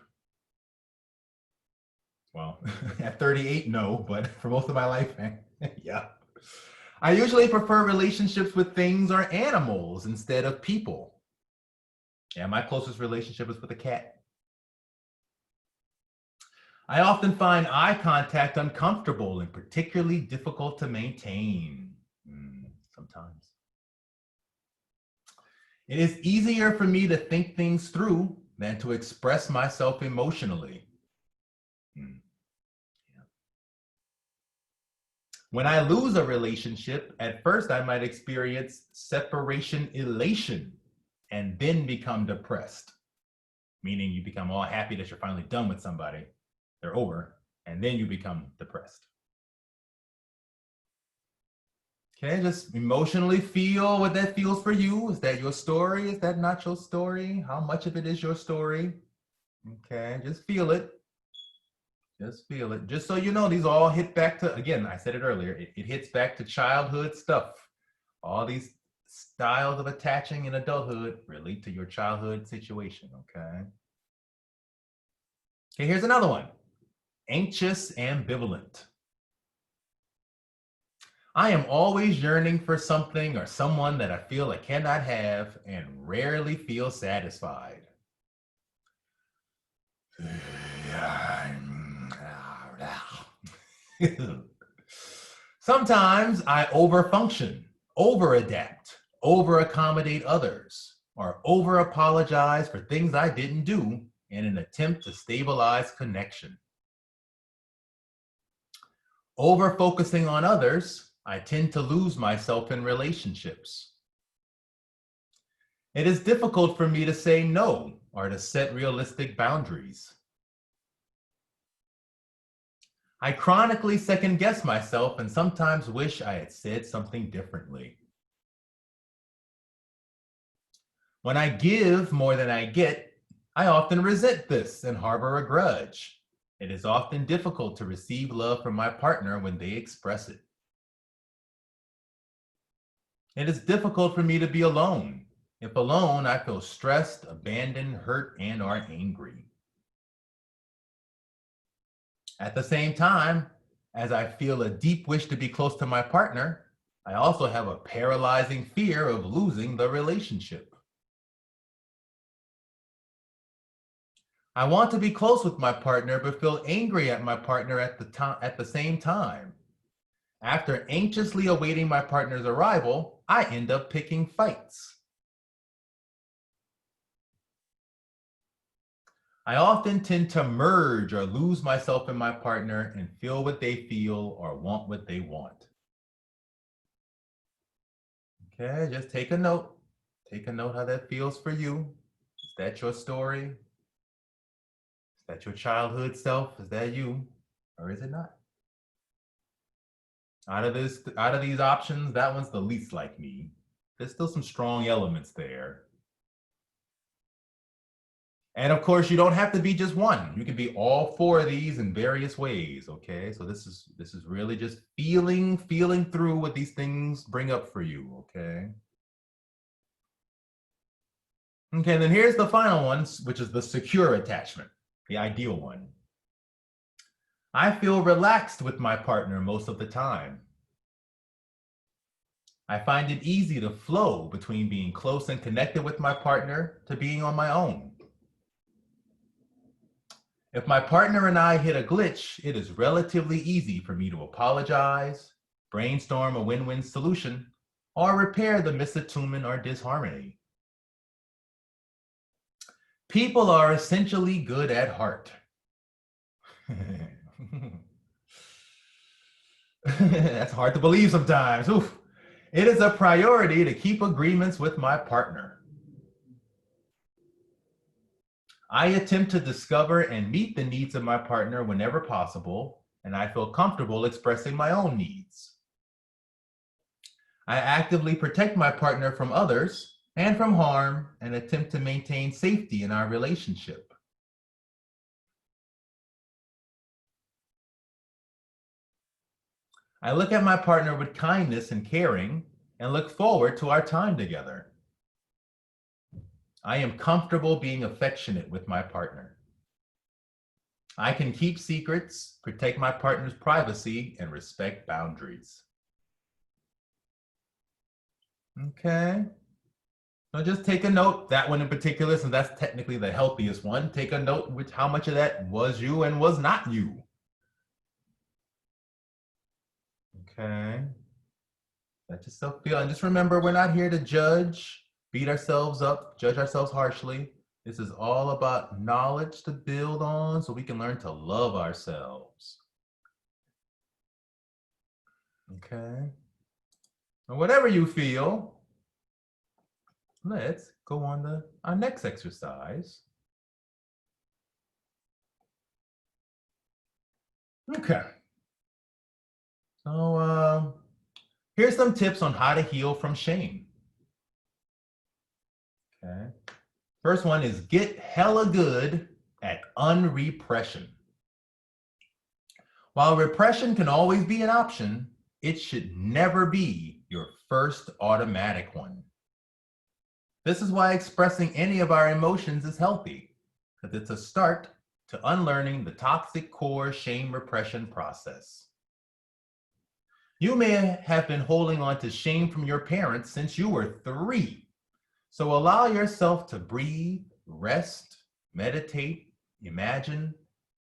A: Well, at 38, no, but for most of my life, yeah. I usually prefer relationships with things or animals instead of people. Yeah, my closest relationship is with a cat. I often find eye contact uncomfortable and particularly difficult to maintain. Sometimes. It is easier for me to think things through than to express myself emotionally. Yeah. When I lose a relationship, at first I might experience separation elation and then become depressed, meaning you become all happy that you're finally done with somebody, they're over, and then you become depressed. Okay, just emotionally feel what that feels for you. Is that your story? Is that not your story? How much of it is your story? Okay, just feel it. Just feel it. Just so you know, these all hit back to, again, I said it earlier, it hits back to childhood stuff. All these styles of attaching in adulthood relate to your childhood situation, okay? Okay, here's another one. Anxious ambivalent. I am always yearning for something or someone that I feel I cannot have and rarely feel satisfied. Sometimes I overfunction, over-adapt, over-accommodate others, or over-apologize for things I didn't do in an attempt to stabilize connection. Over-focusing on others, I tend to lose myself in relationships. It is difficult for me to say no or to set realistic boundaries. I chronically second guess myself and sometimes wish I had said something differently. When I give more than I get, I often resent this and harbor a grudge. It is often difficult to receive love from my partner when they express it. It is difficult for me to be alone. If alone, I feel stressed, abandoned, hurt, and or angry. At the same time, as I feel a deep wish to be close to my partner, I also have a paralyzing fear of losing the relationship. I want to be close with my partner, but feel angry at my partner at the same time. After anxiously awaiting my partner's arrival, I end up picking fights. I often tend to merge or lose myself in my partner and feel what they feel or want what they want. Okay, just take a note. Take a note how that feels for you. Is that your story? Is that your childhood self? Is that you? Or is it not? Out of these options, that one's the least like me. There's still some strong elements there. And of course, you don't have to be just one. You can be all four of these in various ways, okay? So this is really just feeling through what these things bring up for you, okay? Okay, then here's the final one, which is the secure attachment, the ideal one. I feel relaxed with my partner most of the time. I find it easy to flow between being close and connected with my partner to being on my own. If my partner and I hit a glitch, it is relatively easy for me to apologize, brainstorm a win-win solution, or repair the misattunement or disharmony. People are essentially good at heart. That's hard to believe sometimes. Oof. It is a priority to keep agreements with my partner. I attempt to discover and meet the needs of my partner whenever possible, and I feel comfortable expressing my own needs. I actively protect my partner from others and from harm and attempt to maintain safety in our relationship. I look at my partner with kindness and caring and look forward to our time together. I am comfortable being affectionate with my partner. I can keep secrets, protect my partner's privacy, and respect boundaries. Okay. So just take a note, that one in particular, since that's technically the healthiest one. Take a note with how much of that was you and was not you. Okay. Let yourself feel. And just remember, we're not here to judge, beat ourselves up, judge ourselves harshly. This is all about knowledge to build on so we can learn to love ourselves. Okay. And whatever you feel, let's go on to our next exercise. Okay. So here's some tips on how to heal from shame. Okay. First one is get hella good at unrepression. While repression can always be an option, it should never be your first automatic one. This is why expressing any of our emotions is healthy, because it's a start to unlearning the toxic core shame repression process. You may have been holding on to shame from your parents since you were 3. So allow yourself to breathe, rest, meditate, imagine,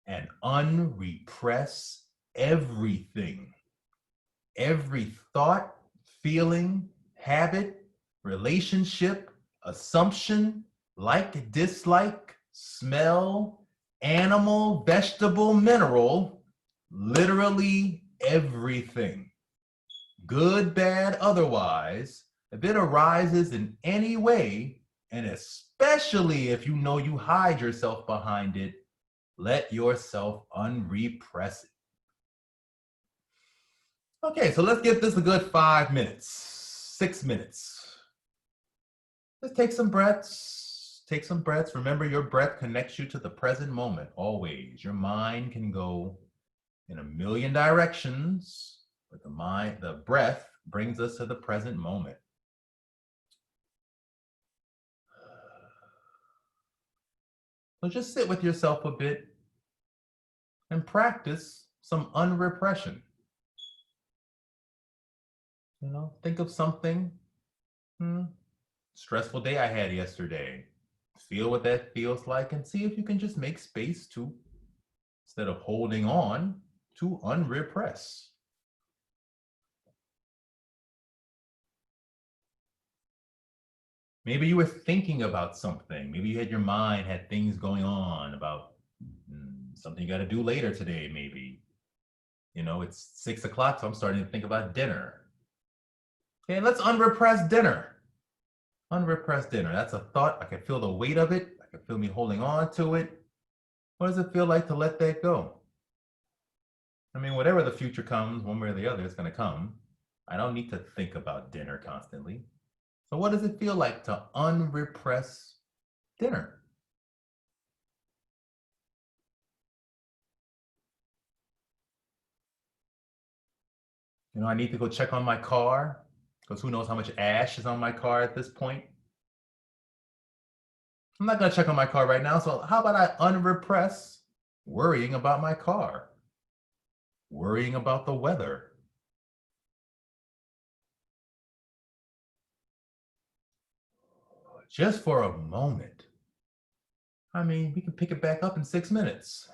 A: and unrepress everything. Every thought, feeling, habit, relationship, assumption, like, dislike, smell, animal, vegetable, mineral, literally everything. Good, bad, otherwise, if it arises in any way, and especially if you know you hide yourself behind it, let yourself unrepress it. Okay, so let's give this a good 5 minutes, 6 minutes. Just take some breaths. Take some breaths. Remember, your breath connects you to the present moment, always. Your mind can go in a million directions, but the breath brings us to the present moment. So just sit with yourself a bit and practice some unrepression. Think of something. Stressful day I had yesterday. Feel what that feels like and see if you can just make space to, instead of holding on, to unrepress. Maybe you were thinking about something. Maybe you had your mind had things going on about something you got to do later today, maybe. It's 6 o'clock, so I'm starting to think about dinner. Okay, let's unrepress dinner. Unrepressed dinner. That's a thought. I can feel the weight of it. I can feel me holding on to it. What does it feel like to let that go? I mean, whatever the future comes, one way or the other, it's going to come. I don't need to think about dinner constantly. So what does it feel like to unrepress dinner? I need to go check on my car because who knows how much ash is on my car at this point. I'm not going to check on my car right now. So how about I unrepress worrying about my car, worrying about the weather? Just for a moment. I mean, we can pick it back up in 6 minutes,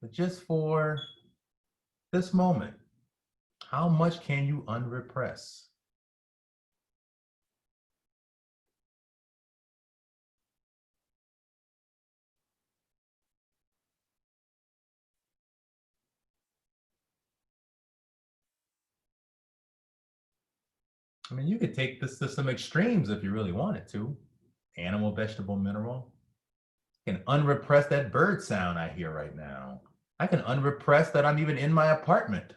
A: but just for this moment, how much can you unrepress? I mean, you could take this to some extremes if you really wanted to. Animal, vegetable, mineral. I can unrepress that bird sound I hear right now. I can unrepress that I'm even in my apartment.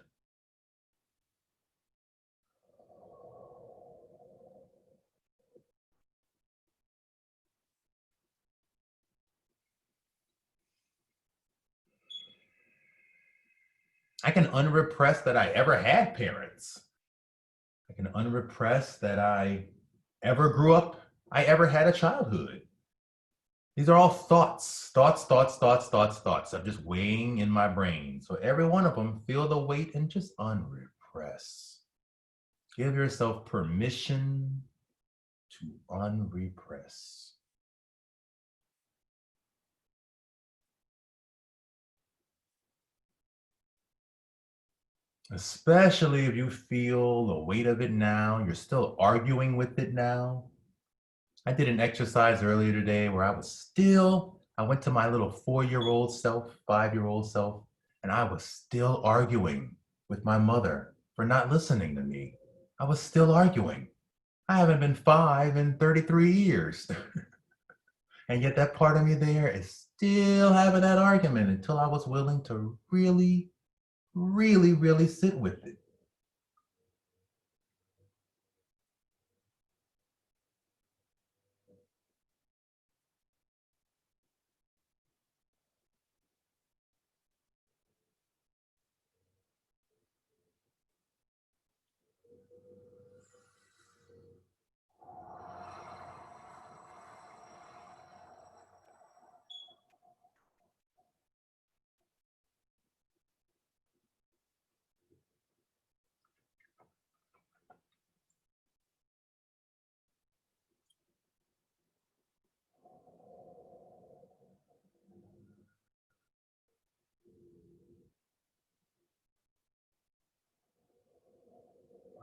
A: I can unrepress that I ever had parents. I can unrepress that I ever grew up, I ever had a childhood. These are all thoughts. I'm just weighing in my brain. So every one of them, feel the weight and just unrepress. Give yourself permission to unrepress. Especially if you feel the weight of it now, you're still arguing with it now. I did an exercise earlier today where I went to my little 4-year-old self, 5-year-old self, and I was still arguing with my mother for not listening to me. I was still arguing. I haven't been 5 in 33 years. And yet that part of me there is still having that argument until I was willing to really, really, really sit with it.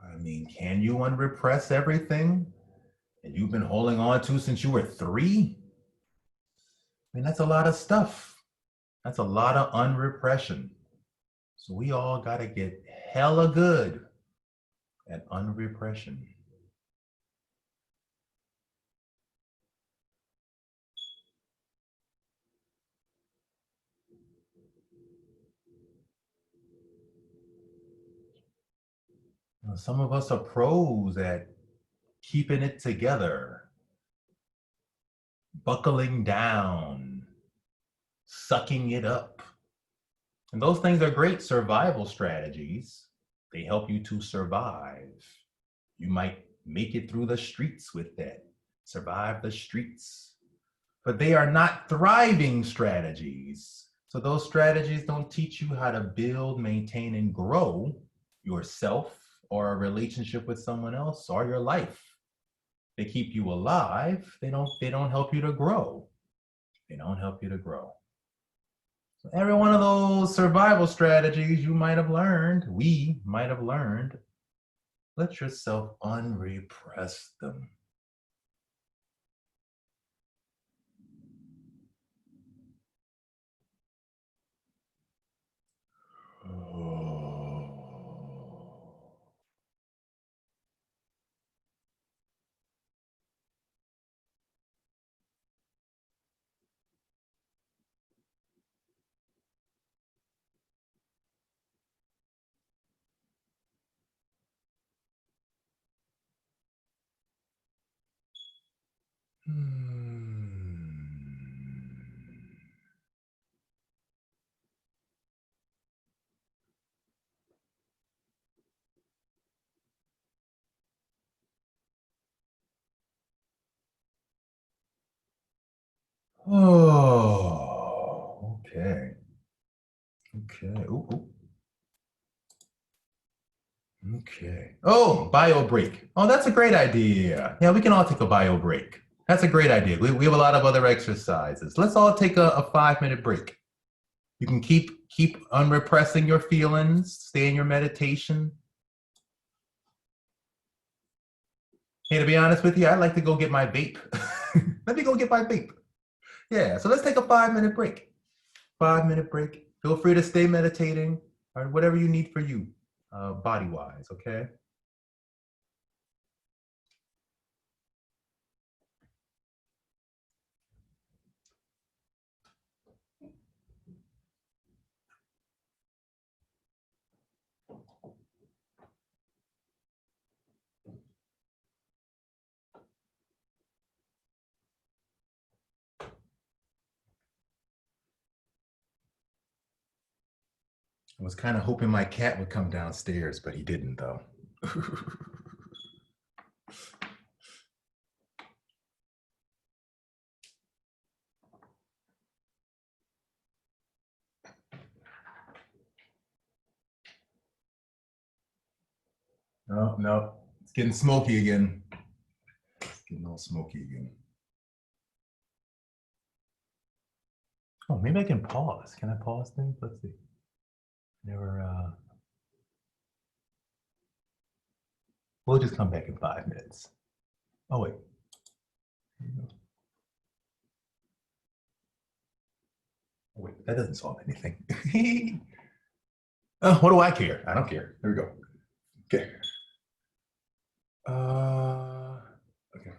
A: I mean, can you unrepress everything that you've been holding on to since you were 3? I mean, that's a lot of stuff. That's a lot of unrepression. So we all got to get hella good at unrepression. Now, some of us are pros at keeping it together, buckling down, sucking it up. And those things are great survival strategies. They help you to survive. You might make it through the streets with that, survive the streets. But they are not thriving strategies. So those strategies don't teach you how to build, maintain, and grow yourself or a relationship with someone else or your life. They keep you alive. They don't help you to grow. They don't help you to grow. So every one of those survival strategies you might have learned, we might have learned, let yourself unrepress them. Oh, okay. Okay. Ooh, ooh. Okay. Oh, bio break. Oh, that's a great idea. Yeah, we can all take a bio break. That's a great idea. We have a lot of other exercises. Let's all take a 5-minute break. You can keep unrepressing your feelings, stay in your meditation. Hey, to be honest with you, I'd like to go get my vape. Let me go get my vape. Yeah, so let's take a 5-minute break. 5-minute break. Feel free to stay meditating or whatever you need for you, body-wise, okay? I was kind of hoping my cat would come downstairs, but he didn't though. No, no, it's getting smoky again. It's getting all smoky again. Oh, maybe I can pause. Can I pause things? Let's see. Never, we'll just come back in 5 minutes. Oh, wait. Oh, wait, that doesn't solve anything. What do I care? I don't care. There we go. Okay. Okay.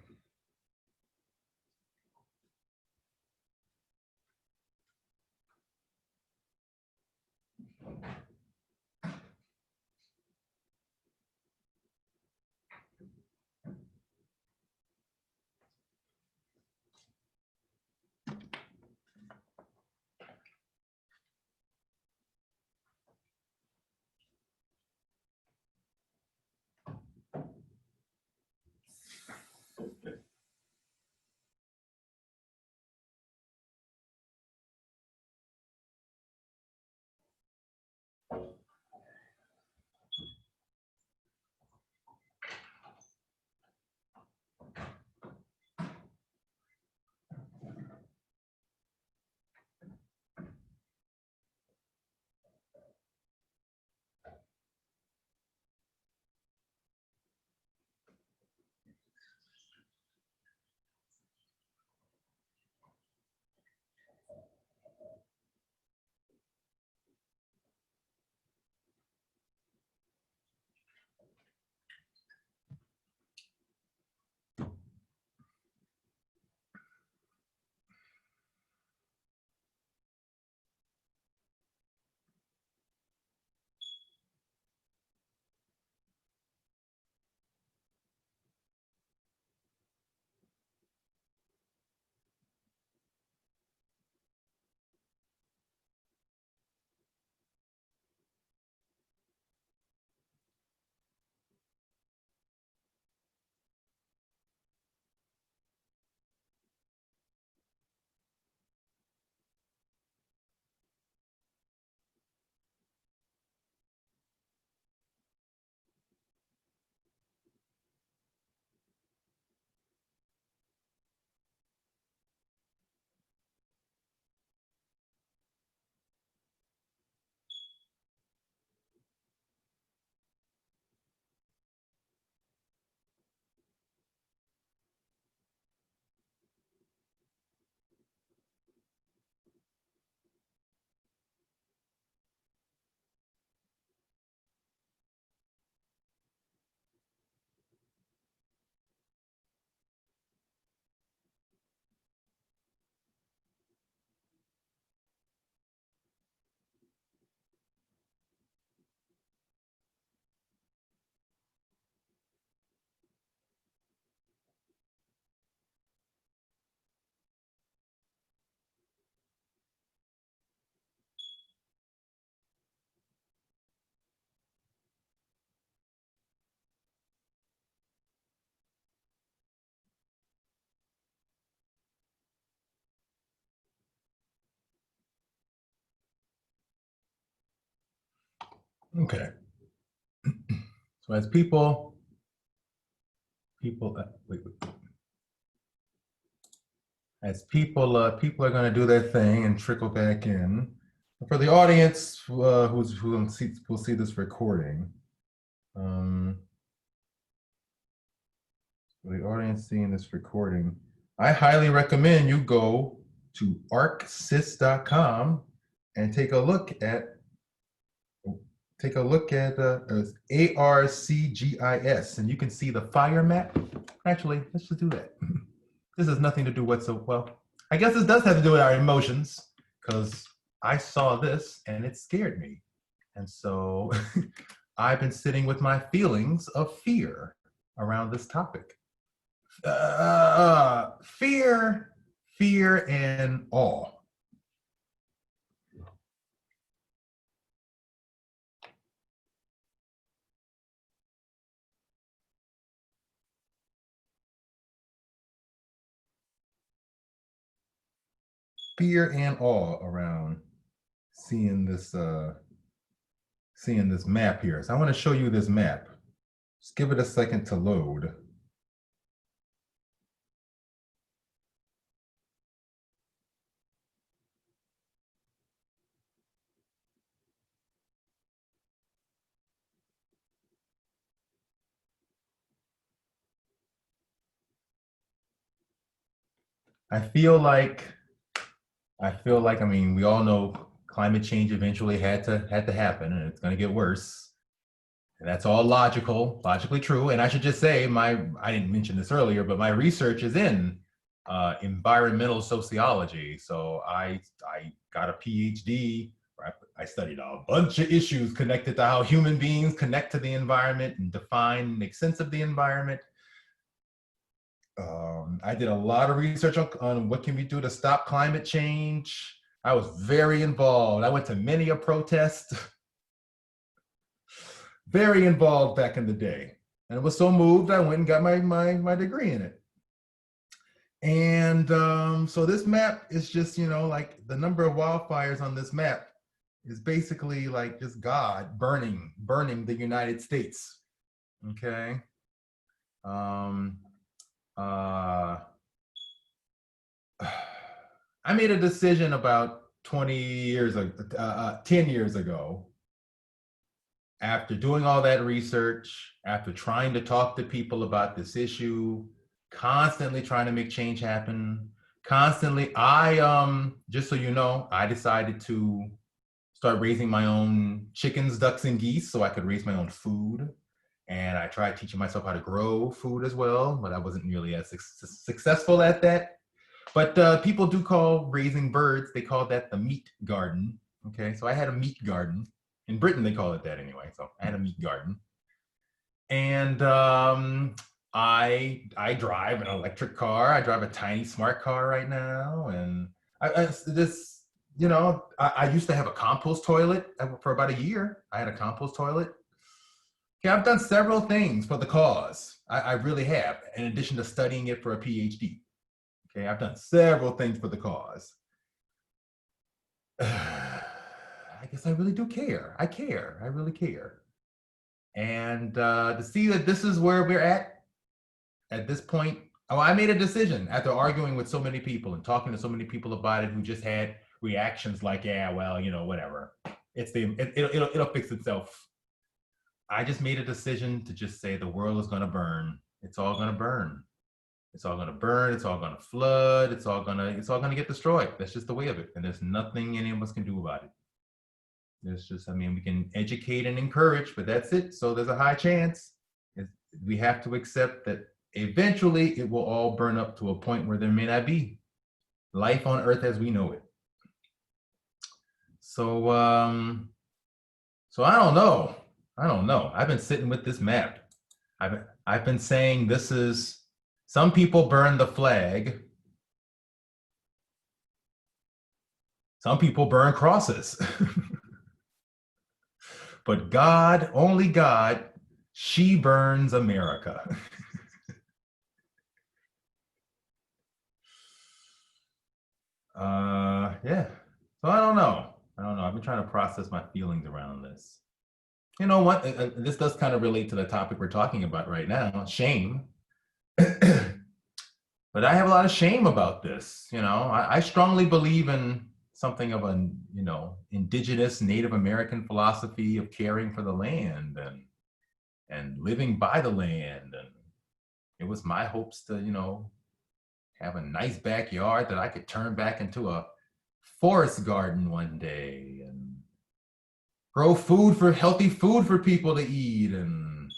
A: Okay. So as people, as people are going to do their thing and trickle back in. For the audience who will see this recording, for the audience seeing this recording, I highly recommend you go to arcsys.com and take a look at ARCGIS, and you can see the fire map. Actually, let's just do that. This has nothing to do whatsoever. Well, I guess this does have to do with our emotions, because I saw this and it scared me. And so I've been sitting with my feelings of fear around this topic. Fear and awe. fear and awe around seeing this map here. So I want to show you this map. Just give it a second to load. I feel like I mean, we all know climate change eventually had to happen, and it's going to get worse. And that's all logically true. And I should just say, I didn't mention this earlier, but my research is in environmental sociology. So I got a PhD. I studied a bunch of issues connected to how human beings connect to the environment and define, make sense of the environment. I did a lot of research on what can we do to stop climate change. I was very involved. I went to many a protest, very involved back in the day. And I was so moved, I went and got my degree in it. And so this map is just, like the number of wildfires on this map is basically like just God burning the United States. Okay. I made a decision about 20 years ago, 10 years ago, after doing all that research, after trying to talk to people about this issue, constantly trying to make change happen, constantly, just so you know, I decided to start raising my own chickens, ducks, and geese so I could raise my own food. And I tried teaching myself how to grow food as well, but I wasn't nearly as successful at that. But people do call raising birds, they call that the meat garden. Okay, so I had a meat garden. In Britain, they call it that anyway. So I had a meat garden. And I drive an electric car. I drive a tiny smart car right now. And I used to have a compost toilet for about a year. I had a compost toilet. Yeah, I've done several things for the cause. I really have, in addition to studying it for a PhD. Okay, I've done several things for the cause. I guess I really do care. I care. I really care. And to see that this is where we're at this point, I made a decision after arguing with so many people and talking to so many people about it who just had reactions like, yeah, well, whatever. It'll fix itself. I just made a decision to just say the world is going to burn. It's all going to burn. It's all going to burn. It's all going to flood. It's all going to get destroyed. That's just the way of it. And there's nothing any of us can do about it. There's just, we can educate and encourage, but that's it. So there's a high chance we have to accept that eventually it will all burn up to a point where there may not be life on Earth as we know it. So, so I don't know. I've been sitting with this map. I've been saying this is, some people burn the flag. Some people burn crosses. But God, only God, she burns America. Yeah. So I don't know. I've been trying to process my feelings around this. You know what? This does kind of relate to the topic we're talking about right now, shame. But I have a lot of shame about this. I strongly believe in something of an, indigenous Native American philosophy of caring for the land and living by the land. And it was my hopes to, have a nice backyard that I could turn back into a forest garden one day and grow healthy food for people to eat. And,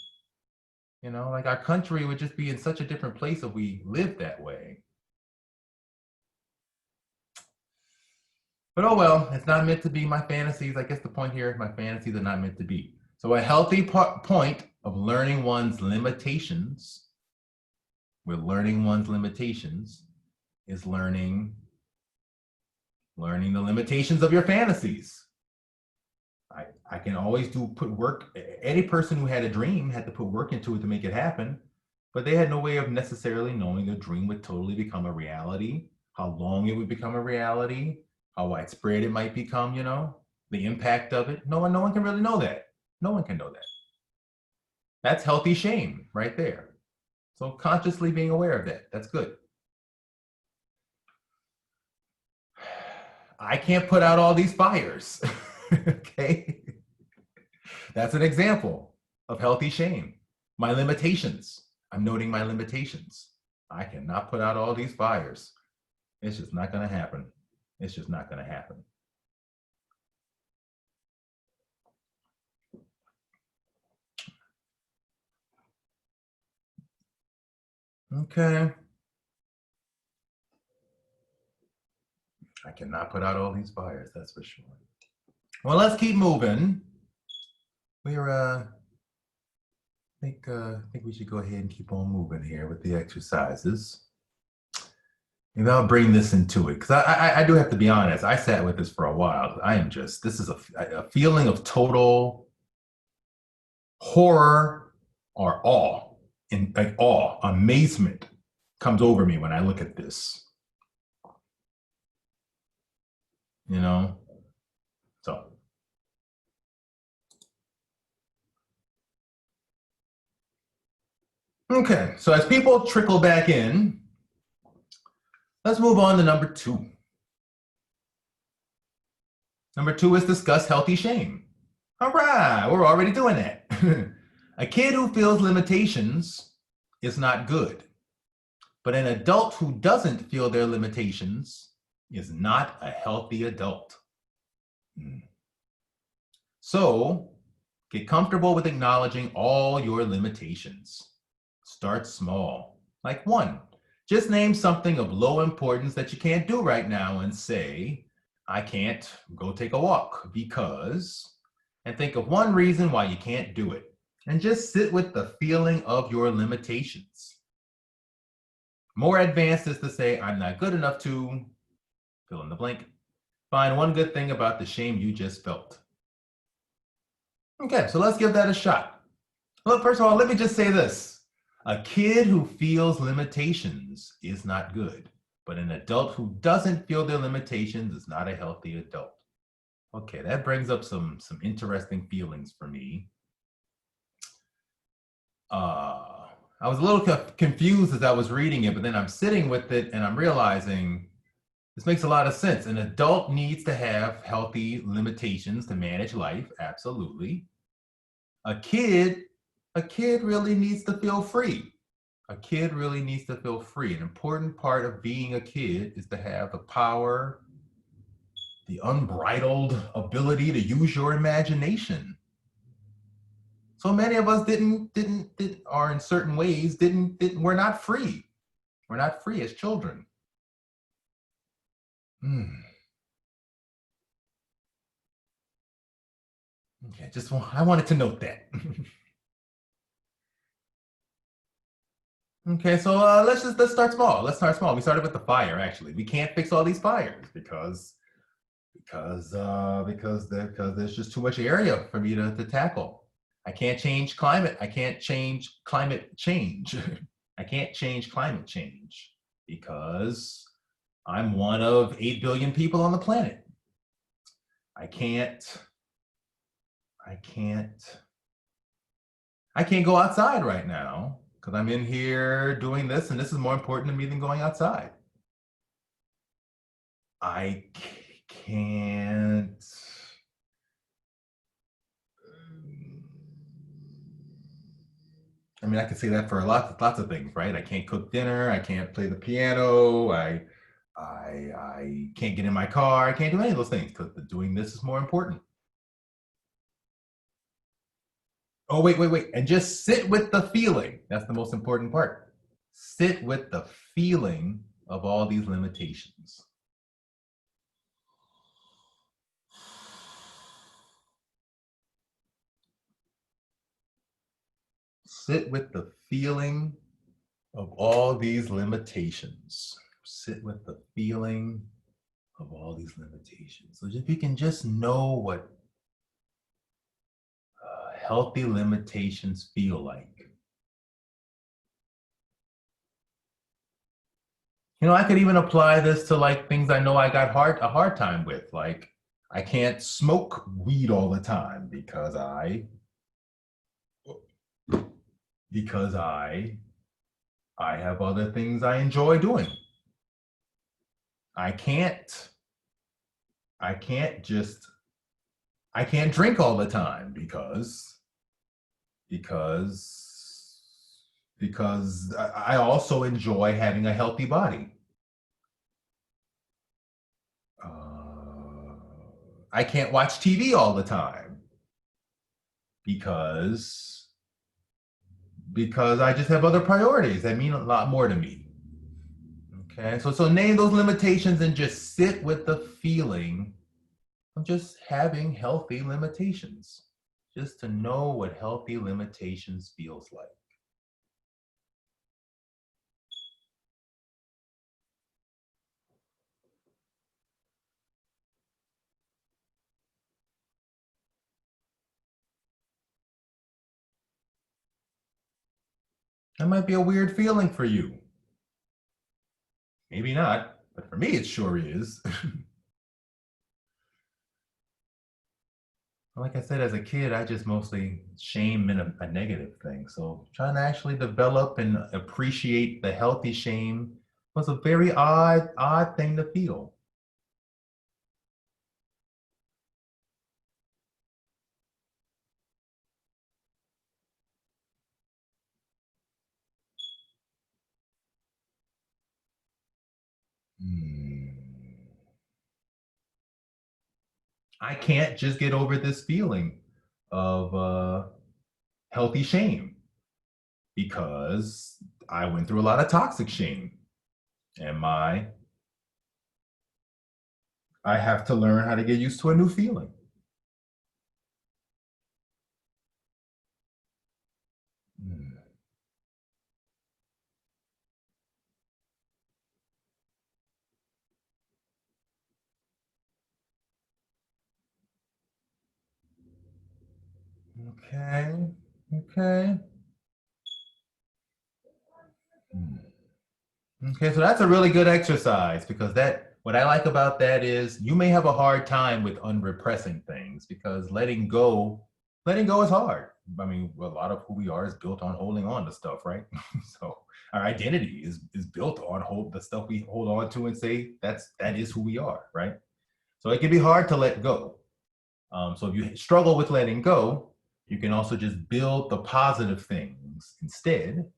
A: like our country would just be in such a different place if we lived that way. But oh well, it's not meant to be. My fantasies, I guess the point here, my fantasies are not meant to be. So a healthy point of learning one's limitations, is learning the limitations of your fantasies. I can always put work. Any person who had a dream had to put work into it to make it happen, but they had no way of necessarily knowing the dream would totally become a reality how long it would become a reality, how widespread it might become, the impact of it. No one can really know that. No one can know that. That's healthy shame right there. So consciously being aware of that, that's good. I can't put out all these fires. Okay. That's an example of healthy shame. My limitations. I'm noting my limitations. I cannot put out all these fires. It's just not going to happen. It's just not going to happen. Okay. I cannot put out all these fires, that's for sure. Well, let's keep moving. I think we should go ahead and keep on moving here with the exercises. Maybe I'll bring this into it, because I do have to be honest. I sat with this for a while. This is a feeling of total horror or awe, amazement comes over me when I look at this. So. Okay, so as people trickle back in, let's move on to number 2. Number 2 is discuss healthy shame. All right, we're already doing that. A kid who feels limitations is not good, but an adult who doesn't feel their limitations is not a healthy adult. So get comfortable with acknowledging all your limitations. Start small. Like 1, just name something of low importance that you can't do right now and say, I can't go take a walk because, and think of one reason why you can't do it. And just sit with the feeling of your limitations. More advanced is to say, I'm not good enough to, fill in the blank. Find one good thing about the shame you just felt. Okay, so let's give that a shot. Well, first of all, let me just say this. A kid who feels limitations is not good, but an adult who doesn't feel their limitations is not a healthy adult. Okay, that brings up some interesting feelings for me. I was a little confused as I was reading it, but then I'm sitting with it and I'm realizing this makes a lot of sense. An adult needs to have healthy limitations to manage life, absolutely. A kid really needs to feel free. A kid really needs to feel free. An important part of being a kid is to have the power, the unbridled ability to use your imagination. So many of us are in certain ways, we're not free. We're not free as children. Okay, I wanted to note that. Okay, so let's start small. Let's start small. We started with the fire, actually. We can't fix all these fires because there's just too much area for me to tackle. I can't change climate. I can't change climate change. I can't change climate change because I'm one of 8 billion people on the planet. I can't go outside right now because I'm in here doing this, and this is more important to me than going outside. I can't. I mean, I could say that for lots of things, right? I can't cook dinner. I can't play the piano. I can't get in my car. I can't do any of those things because doing this is more important. Oh, wait. And just sit with the feeling. That's the most important part. Sit with the feeling of all these limitations. Sit with the feeling of all these limitations. Sit with the feeling of all these limitations. So if you can just know what healthy limitations feel like. I could even apply this to like things I know I got a hard time with. Like I can't smoke weed all the time because I have other things I enjoy doing. I can't I can't just I can't drink all the time because because I also enjoy having a healthy body. Uh, I can't watch TV all the time because because I just have other priorities that mean a lot more to me. Okay, so name those limitations and just sit with the feeling of just having healthy limitations, just to know what healthy limitations feels like. That might be a weird feeling for you. Maybe not, but for me, it sure is. Like I said, as a kid, I just mostly shame in a negative thing. So trying to actually develop and appreciate the healthy shame was a very odd thing to feel. Hmm. I can't just get over this feeling of healthy shame because I went through a lot of toxic shame, and I have to learn how to get used to a new feeling. Hmm. Okay. Okay. Hmm. Okay, so that's a really good exercise because that what I like about that is you may have a hard time with unrepressing things because letting go is hard. I mean, a lot of who we are is built on holding on to stuff, right? So our identity is built on hold the stuff we hold on to and say that is who we are, right? So it can be hard to let go. So if you struggle with letting go, you can also just build the positive things instead,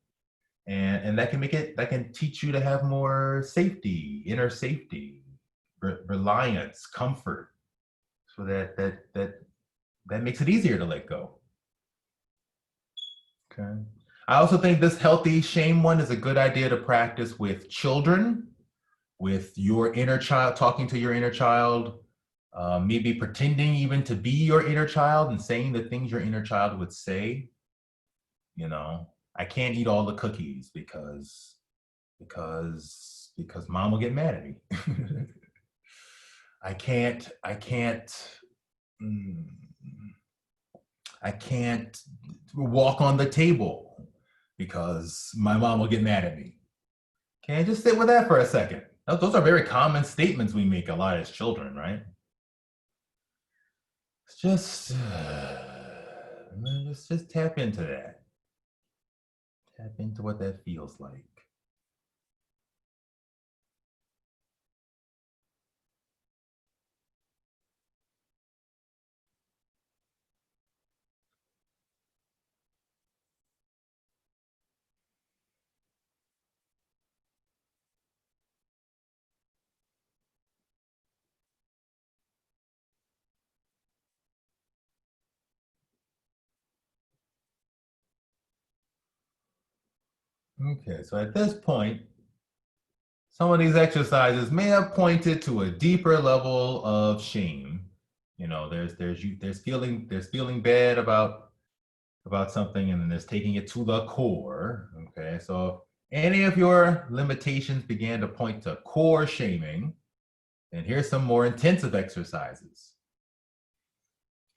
A: and that can teach you to have more safety, inner safety, reliance, comfort, so that makes it easier to let go. Okay. I also think this healthy shame one is a good idea to practice with children, with your inner child, talking to your inner child, maybe pretending even to be your inner child and saying the things your inner child would say. You know, I can't eat all the cookies because mom will get mad at me. I can't mm, I can't walk on the table because my mom will get mad at me. Can I just sit with that for a second? Those are very common statements we make a lot as children, right? It's just just tap into that. Tap into what that feels like. Okay, so at this point, some of these exercises may have pointed to a deeper level of shame. There's feeling bad about something, and then there's taking it to the core. Okay, so if any of your limitations began to point to core shaming, then here's some more intensive exercises.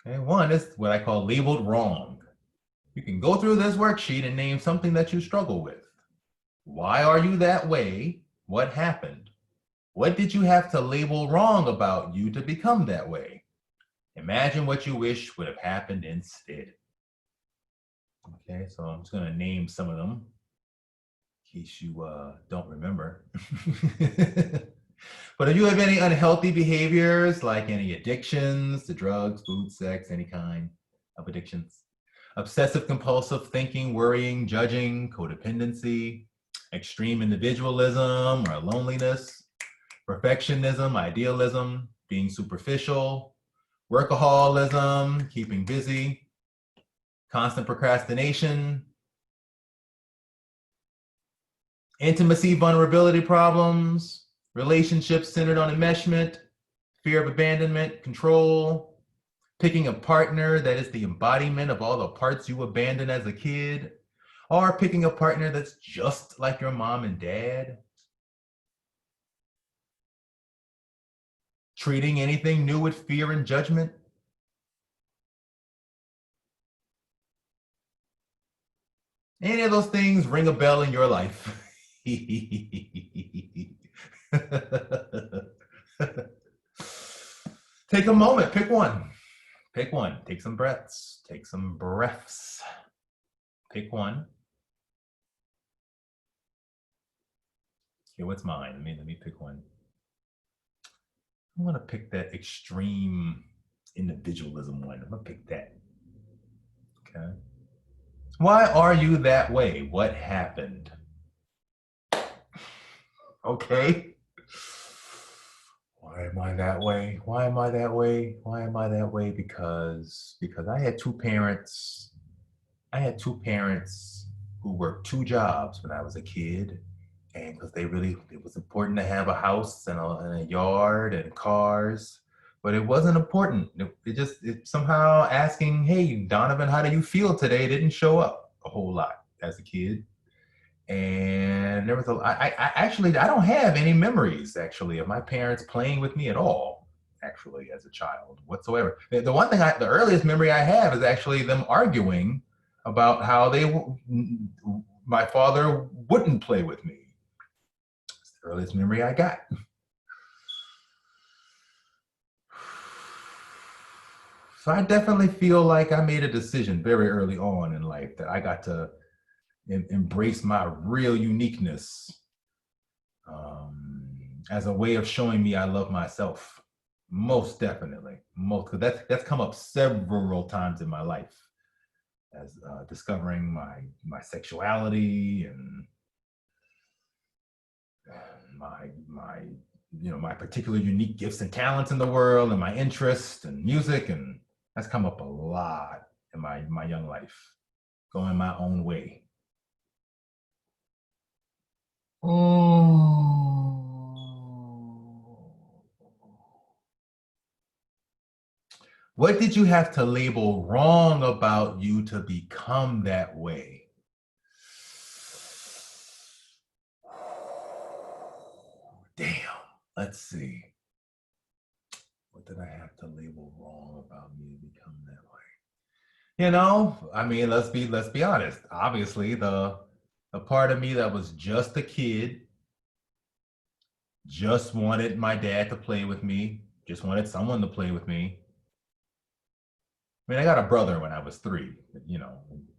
A: Okay, one is what I call labeled wrong. You can go through this worksheet and name something that you struggle with. Why are you that way? What happened? What did you have to label wrong about you to become that way? Imagine what you wish would have happened instead. Okay, so I'm just gonna name some of them in case you don't remember. But if you have any unhealthy behaviors, like any addictions to drugs, food, sex, any kind of addictions, obsessive compulsive thinking, worrying, judging, codependency, extreme individualism or loneliness, perfectionism, idealism, being superficial, workaholism, keeping busy, constant procrastination, intimacy, vulnerability problems, relationships centered on enmeshment, fear of abandonment, control, picking a partner that is the embodiment of all the parts you abandoned as a kid, or picking a partner that's just like your mom and dad, treating anything new with fear and judgment. Any of those things ring a bell in your life? Take a moment, pick one. Pick one. Take some breaths. Take some breaths. Pick one. Okay, what's mine? Let me pick one. I want to pick that extreme individualism one. I'm gonna pick that. Okay. Why are you that way? What happened? Okay. Why am I that way? Why am I that way? Why am I that way? Because I had two parents. I had two parents who worked two jobs when I was a kid, and because it was important to have a house and a yard and cars, but it wasn't important. It somehow asking, "Hey, Donovan, how do you feel today?" didn't show up a whole lot as a kid. And there was I actually I don't have any memories actually of my parents playing with me at all actually as a child whatsoever. The one thing the earliest memory I have is actually them arguing about how my father wouldn't play with me. It's the earliest memory I got. So I definitely feel like I made a decision very early on in life that I got to embrace my real uniqueness, um, as a way of showing me I love myself. Most definitely, most because that's come up several times in my life as discovering my sexuality and my my particular unique gifts and talents in the world and my interest and music, and that's come up a lot in my young life, going my own way. Oh. What did you have to label wrong about you to become that way? Damn. Let's see. What did I have to label wrong about me to become that way? Let's be honest. Obviously, the part of me that was just a kid, just wanted my dad to play with me, just wanted someone to play with me. I got a brother when I was 3,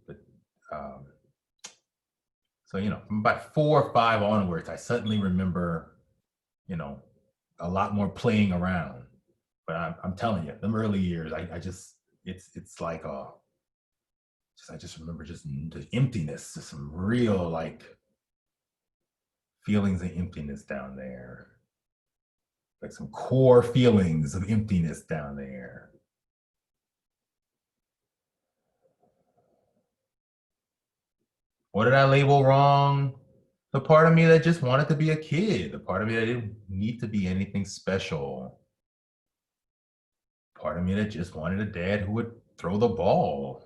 A: but um, so from about 4 or 5 onwards, I suddenly remember, you know, a lot more playing around. But I'm telling you, them early years, I just it's like I just remember just the emptiness, just some real like feelings of emptiness down there, like some core feelings of emptiness down there. What did I label wrong? The part of me that just wanted to be a kid, the part of me that didn't need to be anything special, part of me that just wanted a dad who would throw the ball.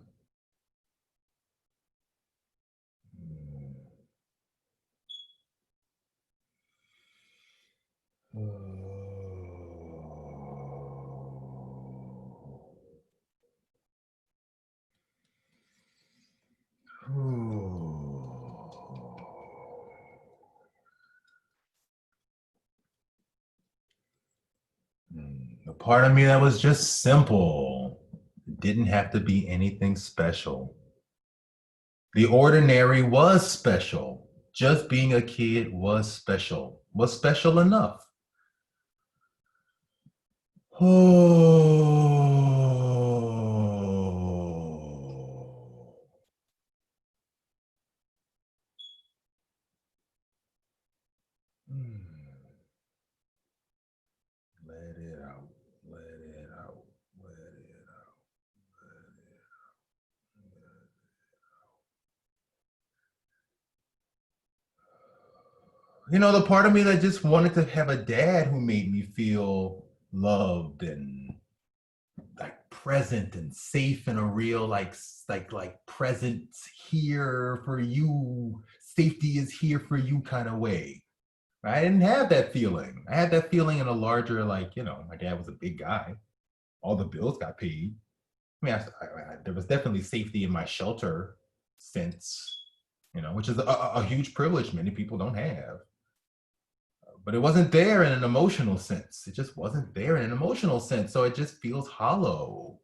A: part of me that was just simple. It didn't have to be anything special. The ordinary was special. Just being a kid was special enough. Oh. Let it out. Let it out. Let it out. You know, the part of me that just wanted to have a dad who made me feel loved and like present and safe in a real like presence here for you, safety is here for you kind of way. I didn't have that feeling. I had that feeling in a larger, like, you know, my dad was a big guy. All the bills got paid. I mean, there was definitely safety in my shelter sense, you know, which is a huge privilege many people don't have. But it wasn't there in an emotional sense. It just wasn't there in an emotional sense. So it just feels hollow.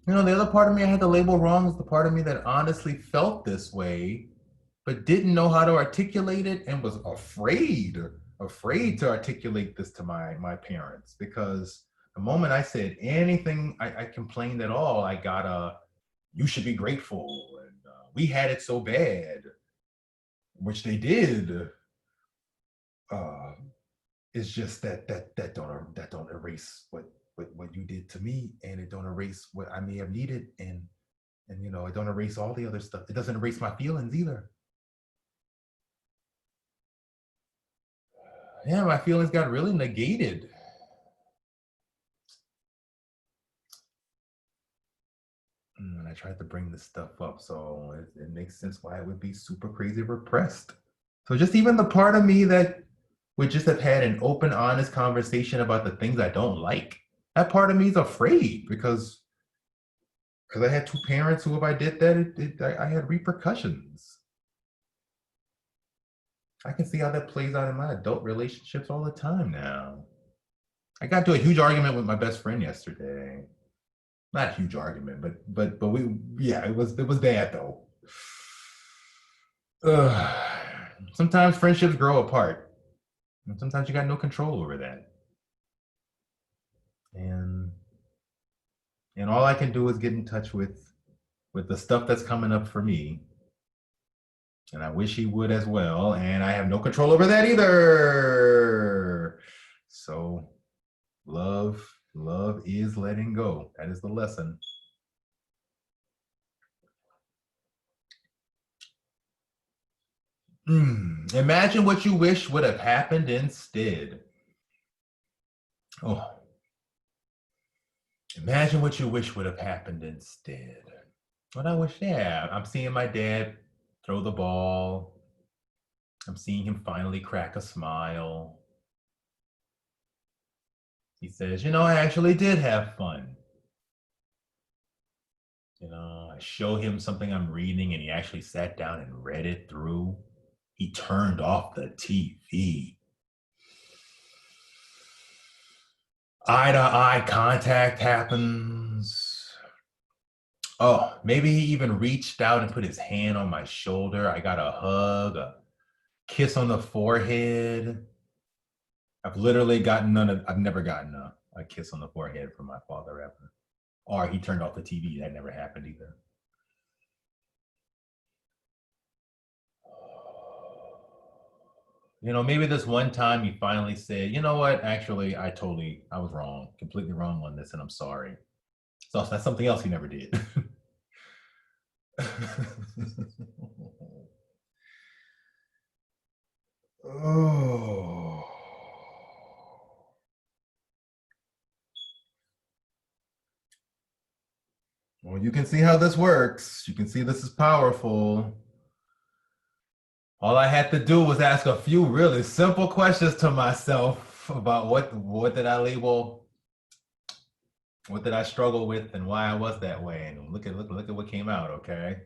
A: You know, the other part of me I had to label wrong is the part of me that honestly felt this way, but didn't know how to articulate it and was afraid to articulate this to my parents, because the moment I said anything, I complained at all, I got a, you should be grateful, and we had it so bad, which they did. Uh, it's just that don't erase what you did to me, and it don't erase what I may have needed, and you know, it don't erase all the other stuff. It doesn't erase my feelings either. Yeah, my feelings got really negated. And I tried to bring this stuff up, so it makes sense why it would be super crazy repressed. So just even the part of me that would just have had an open, honest conversation about the things I don't like, that part of me is afraid because I had two parents who, if I did that, I had repercussions. I can see how that plays out in my adult relationships all the time now. I got into a huge argument with my best friend yesterday. Not a huge argument, but we, yeah, it was bad though. Ugh. Sometimes friendships grow apart, and sometimes you got no control over that. And and all I can do is get in touch with the stuff that's coming up for me. And I wish he would as well. And I have no control over that either. So love is letting go. That is the lesson. Imagine what you wish would have happened instead. Oh, imagine what you wish would have happened instead. What I wish, yeah, I'm seeing my dad throw the ball. I'm seeing him finally crack a smile. He says, you know, I actually did have fun. You know, I show him something I'm reading and he actually sat down and read it through. He turned off the TV. Eye to eye contact happens. Oh, maybe he even reached out and put his hand on my shoulder. I got a hug, a kiss on the forehead. I've never gotten a kiss on the forehead from my father ever. Or he turned off the TV. That never happened either. You know, maybe this one time he finally said, you know what, actually, I was wrong, completely wrong on this, and I'm sorry. So that's something else he never did. Oh. Well, you can see how this works. You can see this is powerful. All I had to do was ask a few really simple questions to myself about what did I label What did I struggle with and why I was that way? And look at what came out, okay?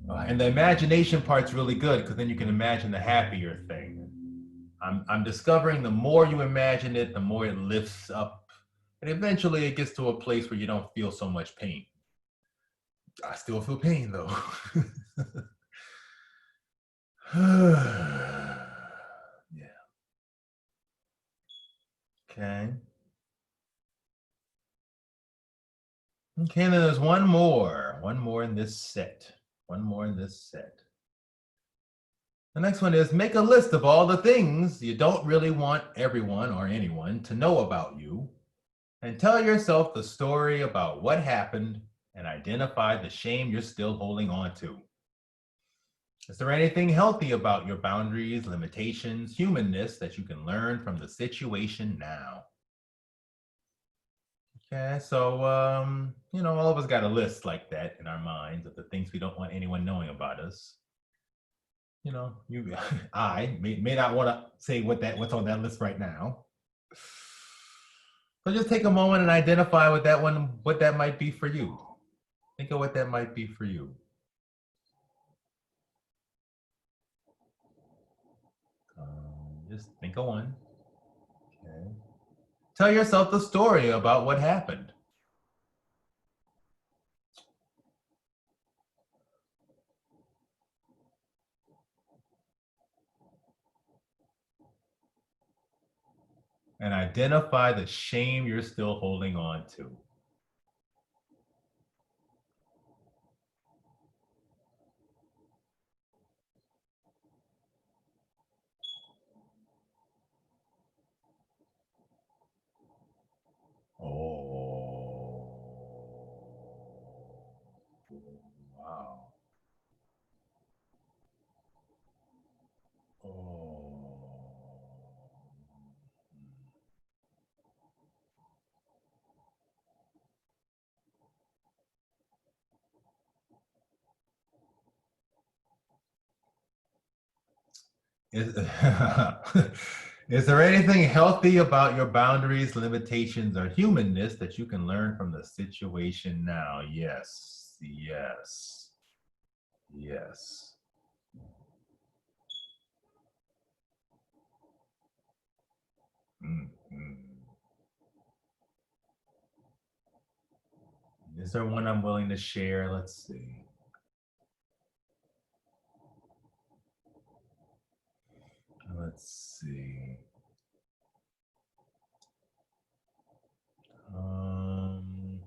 A: And the imagination part's really good because then you can imagine the happier thing. I'm discovering the more you imagine it, the more it lifts up. And eventually it gets to a place where you don't feel so much pain. I still feel pain though. Yeah. Okay. Okay, then there's one more. One more in this set. One more in this set. The next one is make a list of all the things you don't really want everyone or anyone to know about you, and tell yourself the story about what happened and identify the shame you're still holding on to. Is there anything healthy about your boundaries, limitations, humanness that you can learn from the situation now? Okay, so all of us got a list like that in our minds of the things we don't want anyone knowing about us. You I may not want to say what's on that list right now. So just take a moment and identify what that might be for you. Think of what that might be for you. Just think of one. Okay. Tell yourself the story about what happened. And identify the shame you're still holding on to. Oh, wow. Oh. Is, is there anything healthy about your boundaries, limitations, or humanness that you can learn from the situation now? Yes, yes, yes. Mm-hmm. Is there one I'm willing to share? Let's see. Let's see. Um,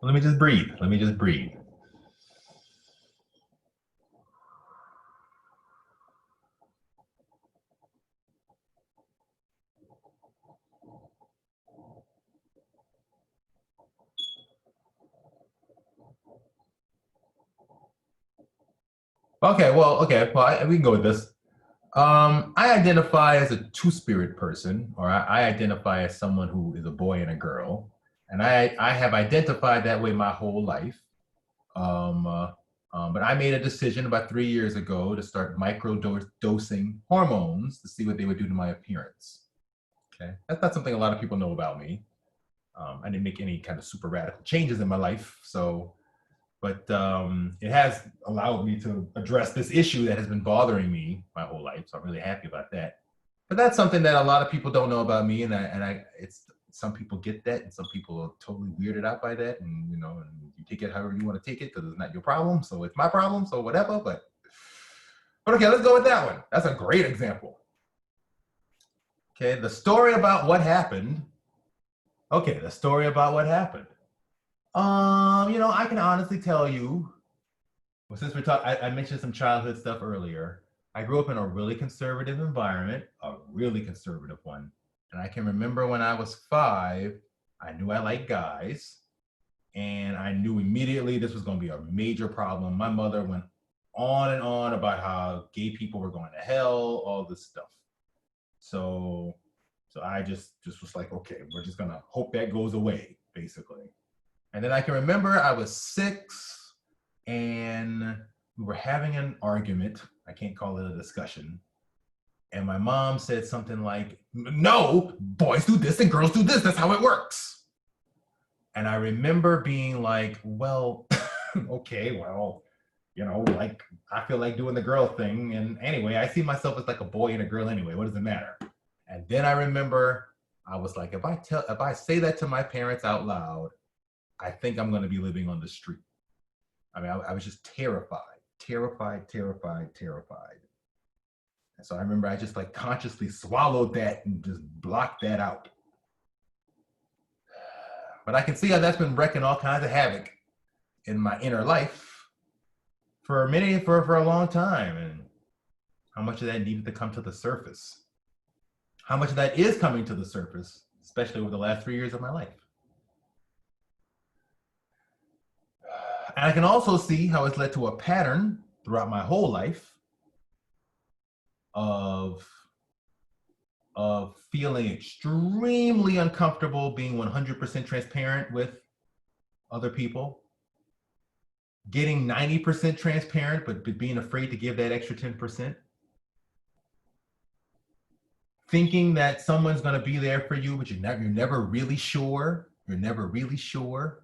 A: let me just breathe. Let me just breathe. We can go with this. I identify as a two-spirit person, or I identify as someone who is a boy and a girl, and I have identified that way my whole life. Um, uh, but I made a decision about 3 years ago to start micro-dosing hormones to see what they would do to my appearance. Okay, that's not something a lot of people know about me. I didn't make any kind of super radical changes in my life, but it has allowed me to address this issue that has been bothering me my whole life. So I'm really happy about that. But that's something that a lot of people don't know about me, and it's some people get that, and some people are totally weirded out by that, and and you take it however you want to take it because it's not your problem, so it's my problem, so whatever. But okay, let's go with that one. That's a great example. Okay, the story about what happened. Okay, the story about what happened. I can honestly tell you, well, since we're talking, I mentioned some childhood stuff earlier. I grew up in a really conservative environment, a really conservative one. And I can remember when I was 5, I knew I liked guys, and I knew immediately this was going to be a major problem. My mother went on and on about how gay people were going to hell, all this stuff. So, so I just was like, okay, we're just gonna hope that goes away, basically. And then I can remember I was 6 and we were having an argument. I can't call it a discussion. And my mom said something like, no, boys do this and girls do this. That's how it works. And I remember being like, well, okay, well, like I feel like doing the girl thing. And anyway, I see myself as like a boy and a girl anyway. What does it matter? And then I remember I was like, if I say that to my parents out loud, I think I'm going to be living on the street. I mean, I was just terrified. And so I remember I just like consciously swallowed that and just blocked that out. But I can see how that's been wreaking all kinds of havoc in my inner life for a long time, and how much of that needed to come to the surface. How much of that is coming to the surface, especially over the last 3 years of my life. And I can also see how it's led to a pattern throughout my whole life of feeling extremely uncomfortable being 100% transparent with other people, getting 90% transparent, but being afraid to give that extra 10%, thinking that someone's going to be there for you, but you're never really sure. You're never really sure.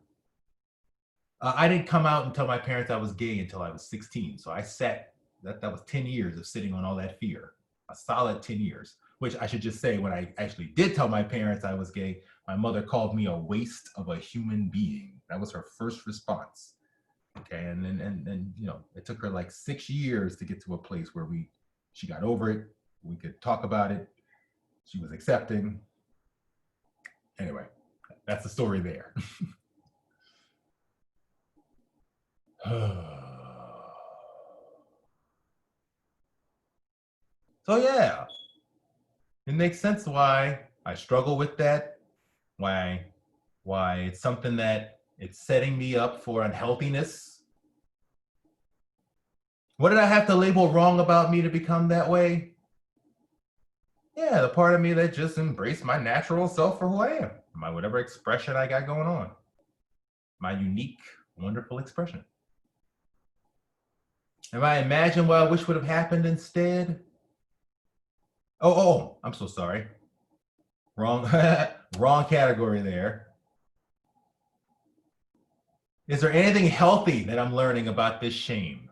A: I didn't come out and tell my parents I was gay until I was 16. So I sat, that was 10 years of sitting on all that fear, a solid 10 years, which I should just say, when I actually did tell my parents I was gay, my mother called me a waste of a human being. That was her first response. Okay, and then it took her like 6 years to get to a place where she got over it. We could talk about it. She was accepting. Anyway, that's the story there. So yeah, it makes sense why I struggle with that, why it's something that it's setting me up for unhealthiness. What did I have to label wrong about me to become that way? Yeah, the part of me that just embraced my natural self for who I am, my whatever expression I got going on, my unique, wonderful expression. If I imagine what I wish would have happened instead, oh, I'm so sorry. Wrong, wrong category there. Is there anything healthy that I'm learning about this shame?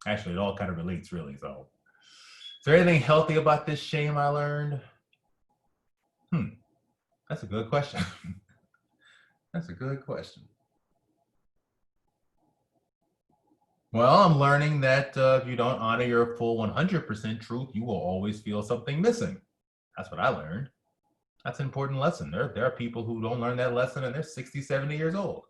A: Actually, it all kind of relates, really. So, is there anything healthy about this shame I learned? That's a good question. That's a good question. Well, I'm learning that if you don't honor your full 100% truth, you will always feel something missing. That's what I learned. That's an important lesson. There are people who don't learn that lesson and they're 60, 70 years old.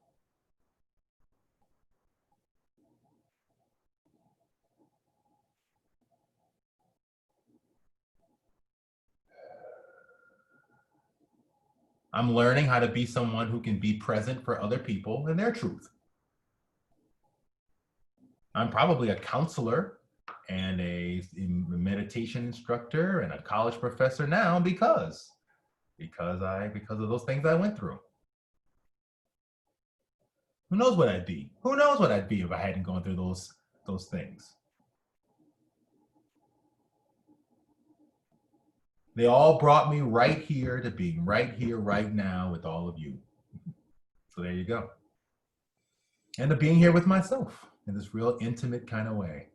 A: I'm learning how to be someone who can be present for other people and their truth. I'm probably a counselor and a meditation instructor and a college professor now because of those things I went through. Who knows what I'd be? Who knows what I'd be if I hadn't gone through those things? They all brought me right here to being right here, right now with all of you. So there you go. And to being here with myself in this real intimate kind of way.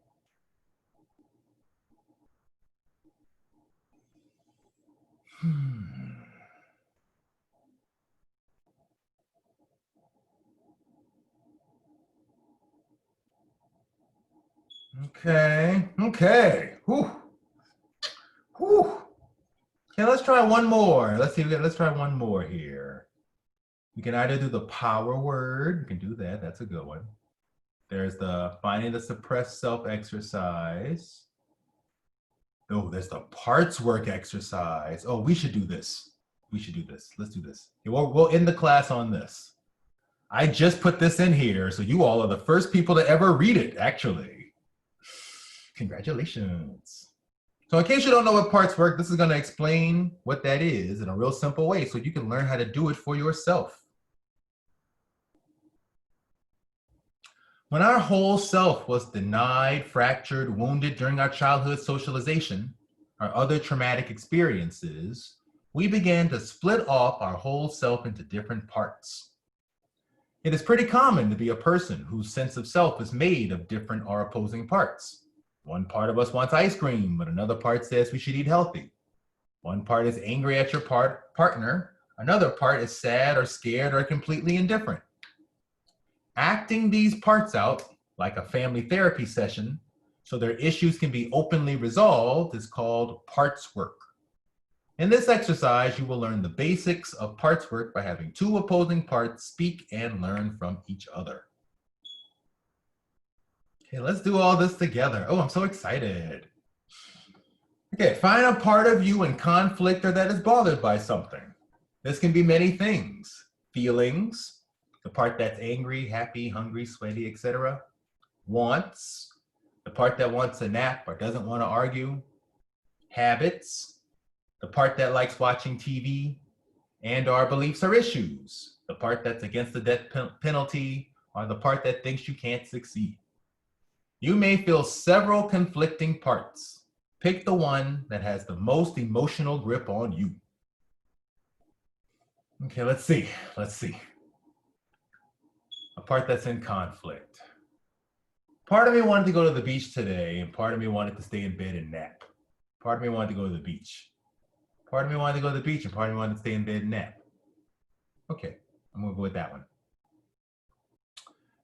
A: Okay. Whew. Okay, let's try one more. Let's try one more here. We can either do the power word. We can do that. That's a good one. There's the finding the suppressed self exercise. Oh, there's the parts work exercise. Oh, we should do this. Let's do this. We'll end the class on this. I just put this in here, so you all are the first people to ever read it, actually. Congratulations. So in case you don't know what parts work, this is going to explain what that is in a real simple way so you can learn how to do it for yourself. When our whole self was denied, fractured, wounded during our childhood socialization, our other traumatic experiences, we began to split off our whole self into different parts. It is pretty common to be a person whose sense of self is made of different or opposing parts. One part of us wants ice cream, but another part says we should eat healthy. One part is angry at your partner. Another part is sad or scared or completely indifferent. Acting these parts out, like a family therapy session, so their issues can be openly resolved, is called parts work. In this exercise, you will learn the basics of parts work by having two opposing parts speak and learn from each other. Okay, let's do all this together. Oh, I'm so excited. Okay, find a part of you in conflict or that is bothered by something. This can be many things. Feelings, the part that's angry, happy, hungry, sweaty, etc. Wants, the part that wants a nap or doesn't want to argue. Habits, the part that likes watching TV. And our beliefs or issues, the part that's against the death penalty or the part that thinks you can't succeed. You may feel several conflicting parts. Pick the one that has the most emotional grip on you. Okay, let's see. A part that's in conflict. Part of me wanted to go to the beach today, and part of me wanted to stay in bed and nap. Part of me wanted to go to the beach. Part of me wanted to go to the beach, and part of me wanted to stay in bed and nap. Okay, I'm gonna go with that one.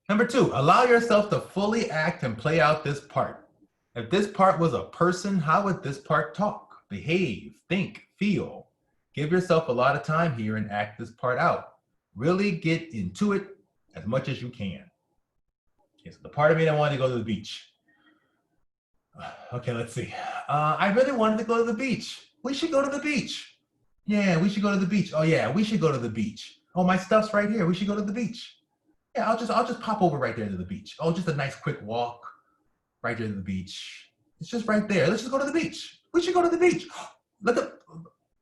A: Number 2, allow yourself to fully act and play out this part. If this part was a person, how would this part talk, behave, think, feel? Give yourself a lot of time here and act this part out. Really get into it as much as you can. Okay, so the part of me that wanted to go to the beach. Okay, let's see. I really wanted to go to the beach. We should go to the beach. Yeah, we should go to the beach. Oh yeah, we should go to the beach. Oh, my stuff's right here. We should go to the beach. Yeah, I'll just pop over right there to the beach. Oh, just a nice quick walk right there to the beach. It's just right there. Let's just go to the beach. We should go to the beach. Look at,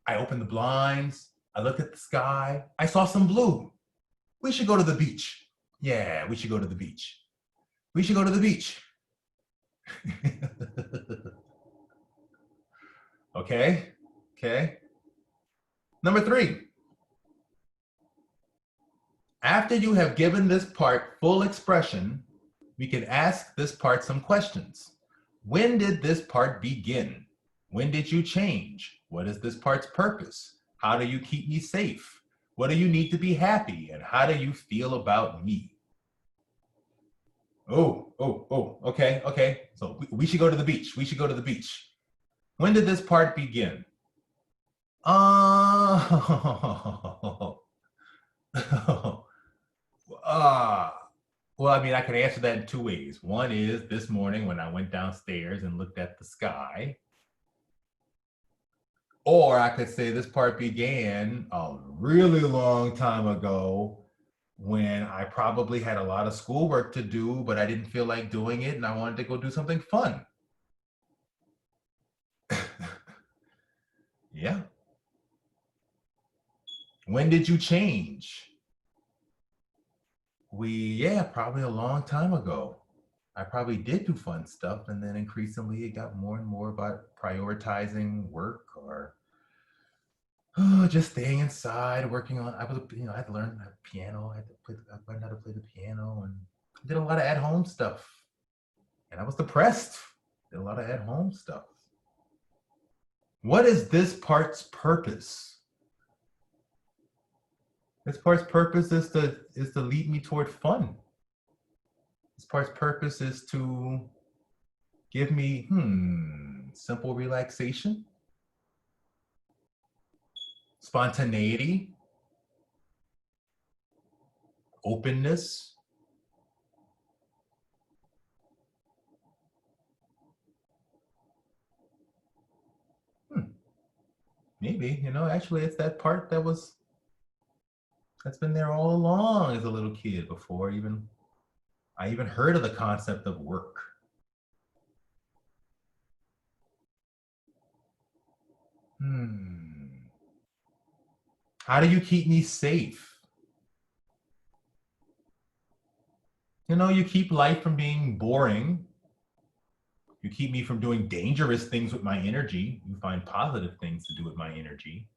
A: I opened the blinds. I looked at the sky. I saw some blue. We should go to the beach. Yeah, we should go to the beach. We should go to the beach. Okay. Number 3. After you have given this part full expression, we can ask this part some questions. When did this part begin? When did you change? What is this part's purpose? How do you keep me safe? What do you need to be happy? And how do you feel about me? Okay. So we should go to the beach. We should go to the beach. When did this part begin? Well, I mean, I can answer that in 2 ways. One is this morning when I went downstairs and looked at the sky. Or I could say this part began a really long time ago when I probably had a lot of schoolwork to do, but I didn't feel like doing it and I wanted to go do something fun. Yeah. When did you change? Probably a long time ago. I probably did do fun stuff, and then increasingly it got more and more about prioritizing work or just staying inside, working on. I had to learn piano. I learned how to play the piano, and I did a lot of at-home stuff. And I was depressed. Did a lot of at-home stuff. What is this part's purpose? This part's purpose is to lead me toward fun. This part's purpose is to give me simple relaxation, spontaneity, openness. Maybe, actually it's that part that's been there all along as a little kid before I even heard of the concept of work. How do you keep me safe? You keep life from being boring. You keep me from doing dangerous things with my energy. You find positive things to do with my energy.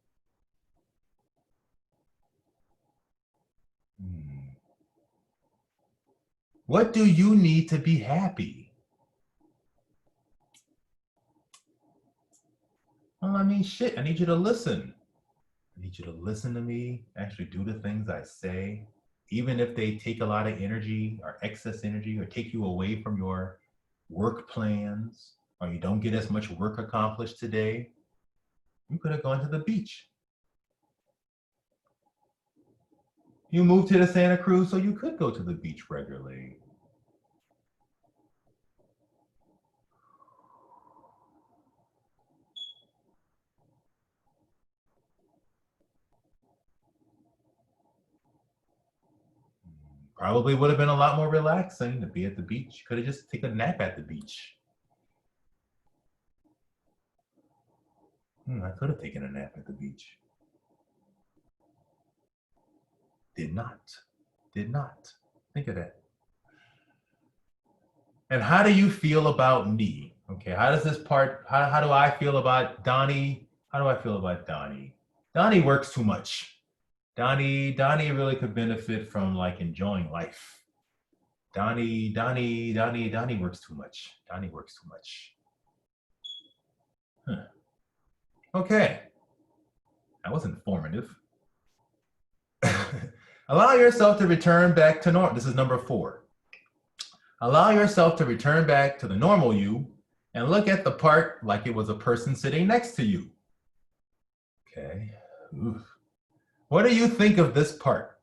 A: What do you need to be happy? Well, I mean, shit, I need you to listen. I need you to listen to me, actually do the things I say, even if they take a lot of energy or excess energy or take you away from your work plans or you don't get as much work accomplished today. You could have gone to the beach. You moved to the Santa Cruz so you could go to the beach regularly. Probably would have been a lot more relaxing to be at the beach. Could have just taken a nap at the beach. I could have taken a nap at the beach. Did not. Did not. Think of that. And how do you feel about me? Okay, how does this part, how do I feel about Donny? How do I feel about Donny? Donny works too much. Donny really could benefit from like enjoying life. Donny works too much. Donny works too much. Huh. Okay, that was informative. Allow yourself to return back to normal. This is number 4. Allow yourself to return back to the normal you and look at the part like it was a person sitting next to you. Okay. Oof. What do you think of this part?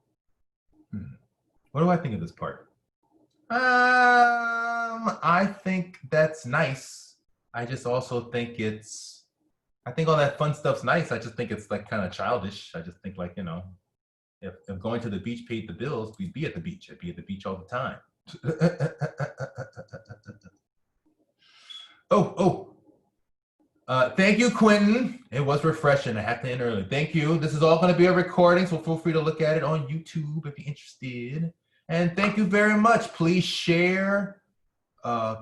A: What do I think of this part? I think that's nice. I just also think I think all that fun stuff's nice. I just think it's like kind of childish. I just think like, you know, if going to the beach paid the bills, we'd be at the beach. I'd be at the beach all the time. Thank you, Quentin. It was refreshing. I have to end early. Thank you. This is all going to be a recording, so feel free to look at it on YouTube if you're interested. And thank you very much. Please share,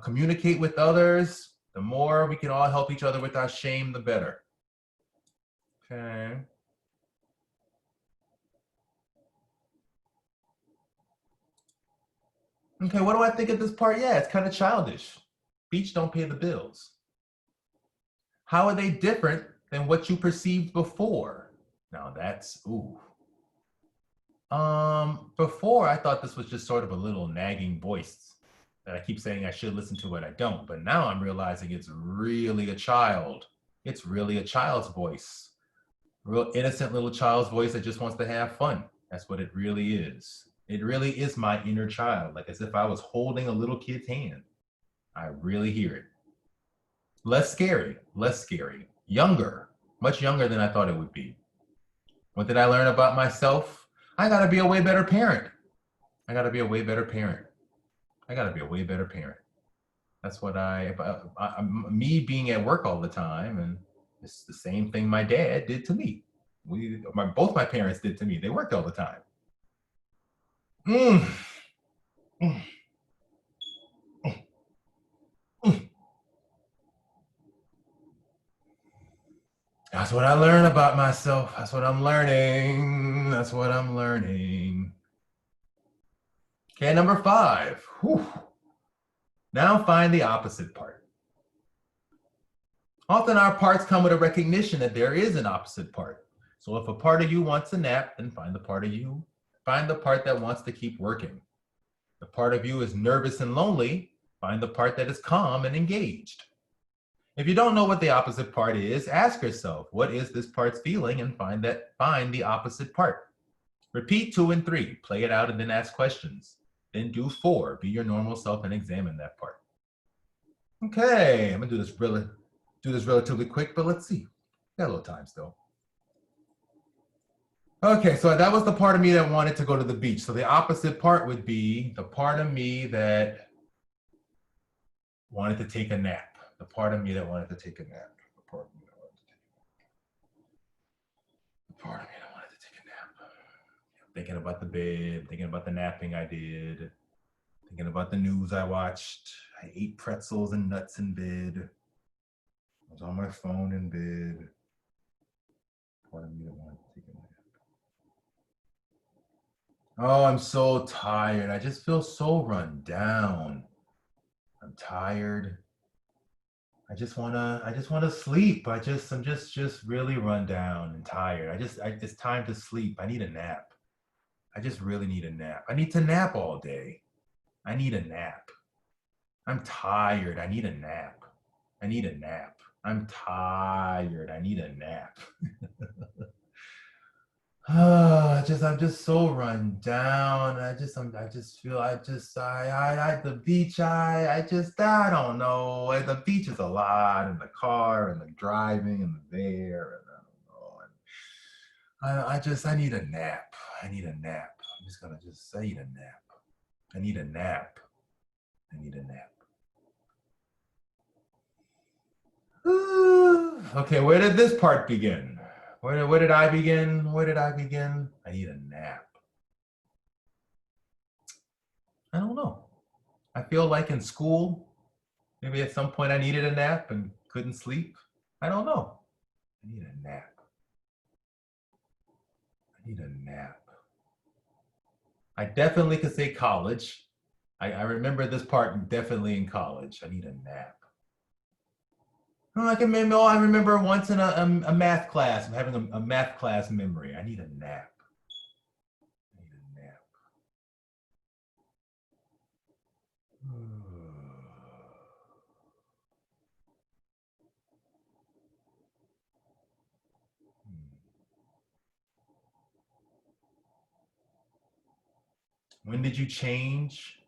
A: communicate with others. The more we can all help each other with our shame, the better. Okay. Okay, what do I think of this part? Yeah, it's kind of childish. Beach don't pay the bills. How are they different than what you perceived before? Now that's, ooh. Before I thought this was just sort of a little nagging voice that I keep saying I should listen to, but I don't. But now I'm realizing it's really a child. It's really a child's voice. Real innocent little child's voice that just wants to have fun. That's what it really is. It really is my inner child, like as if I was holding a little kid's hand. I really hear it. Less scary, younger, much younger than I thought it would be. What did I learn about myself? I gotta be a way better parent. I gotta be a way better parent. I gotta be a way better parent. That's what me being at work all the time, and it's the same thing my dad did to me. Both my parents did to me. They worked all the time. That's what I learn about myself. That's what I'm learning. That's what I'm learning. Okay, number 5. Whew. Now find the opposite part. Often our parts come with a recognition that there is an opposite part. So if a part of you wants a nap, then find the part of you. Find the part that wants to keep working. The part of you is nervous and lonely. Find the part that is calm and engaged. If you don't know what the opposite part is, ask yourself, what is this part's feeling, and find the opposite part. Repeat 2 and 3, play it out and then ask questions. Then do 4, be your normal self and examine that part. Okay, I'm gonna do this relatively quick, but let's see. Got a little time still. Okay, so that was the part of me that wanted to go to the beach. So the opposite part would be the part of me that wanted to take a nap. The part of me that wanted to take a nap. The part of me that wanted to take a nap. I'm thinking about the bed, thinking about the napping I did. Thinking about the news I watched. I ate pretzels and nuts in bed. I was on my phone in bed. Part of me that wanted to take a nap. Oh, I'm so tired. I just feel so run down. I'm tired. I just wanna sleep. I'm just really run down and tired. It's time to sleep. I need a nap. I just really need a nap. I need to nap all day. I need a nap. I'm tired. I need a nap. I need a nap. I'm tired. I need a nap. I'm just so run down. I just feel, the beach, I don't know. The beach is a lot, and the car, and the driving, and the there, and I don't know. I need a nap. I need a nap. I'm just gonna just say a nap. I need a nap. I need a nap. Okay, where did this part begin? Where did I begin? Where did I begin? I need a nap. I don't know. I feel like in school, maybe at some point I needed a nap and couldn't sleep. I don't know. I need a nap. I need a nap. I definitely could say college. I remember this part definitely in college. I need a nap. I remember once in a math class, I'm having a math class memory. I need a nap. I need a nap. When did you change?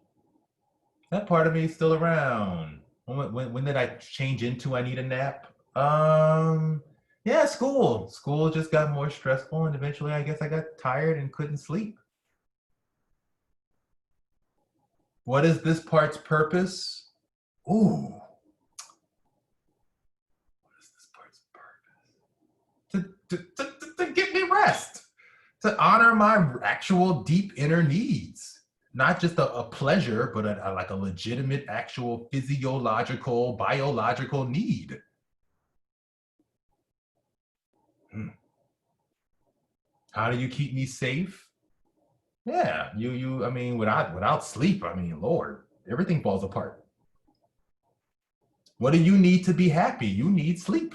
A: That part of me is still around. When did I change into I need a nap? Yeah, school. School just got more stressful, and eventually I guess I got tired and couldn't sleep. What is this part's purpose? Ooh. What is this part's purpose? To get me rest. To honor my actual deep inner needs. Not just a pleasure, but like a legitimate, actual physiological, biological need. How do you keep me safe? Yeah, I mean, without sleep, I mean, Lord, everything falls apart. What do you need to be happy? You need sleep.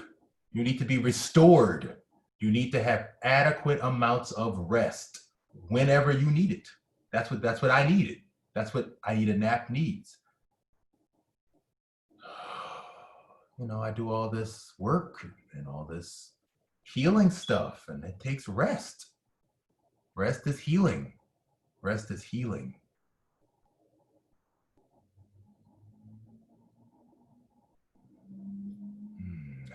A: You need to be restored. You need to have adequate amounts of rest whenever you need it. That's what I needed. That's what I need a nap needs. You know, I do all this work and all this healing stuff, and it takes rest. Rest is healing. Rest is healing.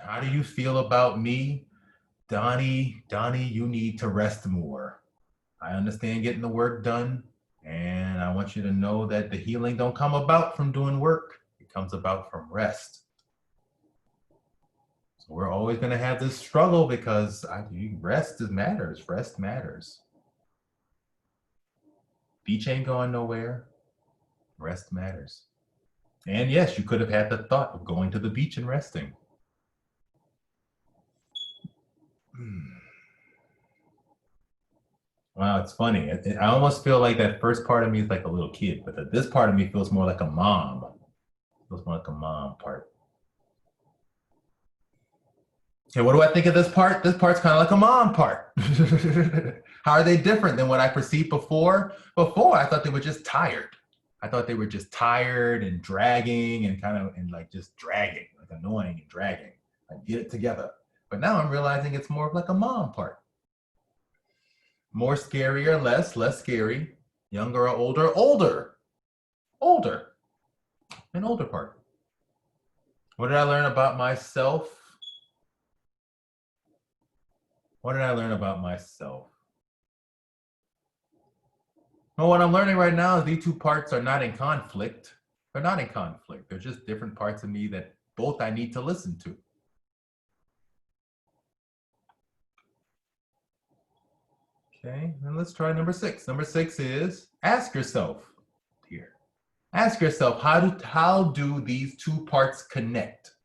A: How do you feel about me? Donny, you need to rest more. I understand getting the work done, and I want you to know that the healing don't come about from doing work. It comes about from rest. So we're always going to have this struggle because rest matters. Rest matters. Beach ain't going nowhere. Rest matters. And yes, you could have had the thought of going to the beach and resting. Wow, it's funny. I almost feel like that first part of me is like a little kid, but this part of me feels more like a mom. Feels more like a mom part. Okay, what do I think of this part? This part's kind of like a mom part. How are they different than what I perceived before? Before, I thought they were just tired. I thought they were just tired and dragging and like just dragging, like annoying and dragging. Like get it together. But now I'm realizing it's more of like a mom part. More scary or less scary. Younger or older, older. Older. An older part. What did I learn about myself? What did I learn about myself? Well, what I'm learning right now is these two parts are not in conflict. They're not in conflict. They're just different parts of me that both I need to listen to. Okay, and let's try number 6. Number 6 is ask yourself here. Ask yourself, how do these two parts connect?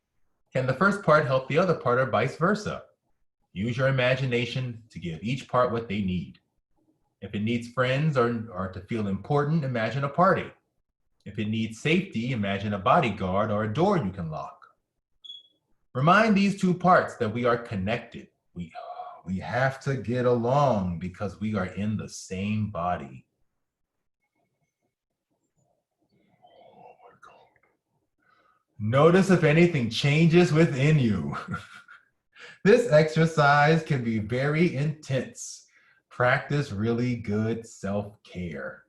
A: Can the first part help the other part or vice versa? Use your imagination to give each part what they need. If it needs friends or to feel important, imagine a party. If it needs safety, imagine a bodyguard or a door you can lock. Remind these two parts that we are connected. We have to get along because we are in the same body. Oh my God. Notice if anything changes within you. This exercise can be very intense. Practice really good self-care.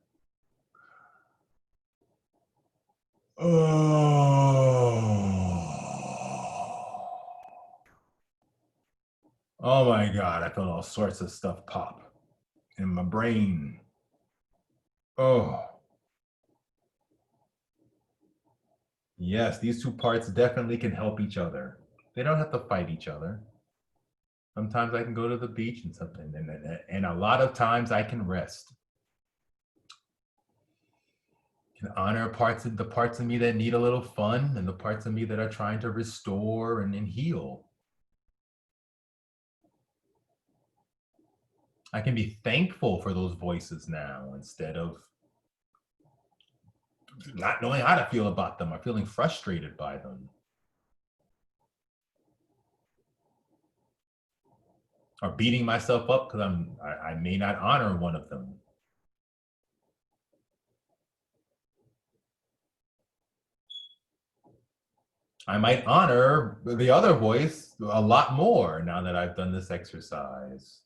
A: Oh my God, I felt all sorts of stuff pop in my brain. Oh, yes, these two parts definitely can help each other. They don't have to fight each other. Sometimes I can go to the beach and something, and a lot of times I can rest. Can honor the parts of me that need a little fun and the parts of me that are trying to restore and heal. I can be thankful for those voices now instead of not knowing how to feel about them or feeling frustrated by them. Or beating myself up because I may not honor one of them. I might honor the other voice a lot more now that I've done this exercise.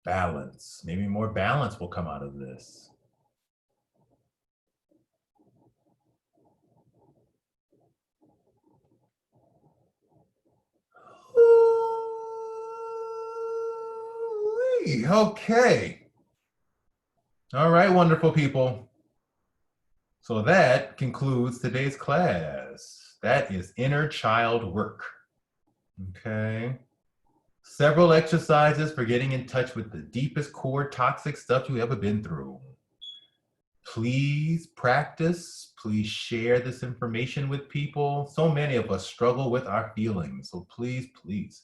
A: Balance. Maybe more balance will come out of this. Ooh-wee. Okay. All right, wonderful people. So that concludes today's class. That is inner child work. Okay. Several exercises for getting in touch with the deepest core toxic stuff you ever been through. Please practice. Please share this information with people. So many of us struggle with our feelings. So please, please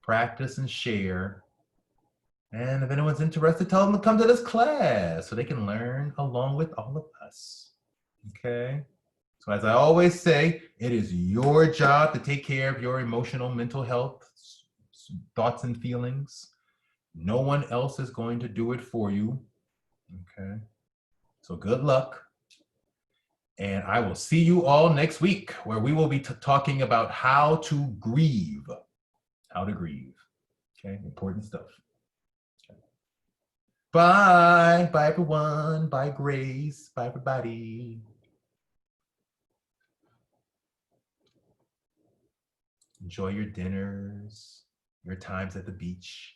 A: practice and share. And if anyone's interested, tell them to come to this class so they can learn along with all of us. Okay? So as I always say, it is your job to take care of your emotional, mental health, thoughts and feelings. No one else is going to do it for you. Okay? So good luck. And I will see you all next week where we will be talking about how to grieve. How to grieve. Okay? Important stuff. Okay. Bye. Bye, everyone. Bye, Grace. Bye, everybody. Enjoy your dinners, your times at the beach.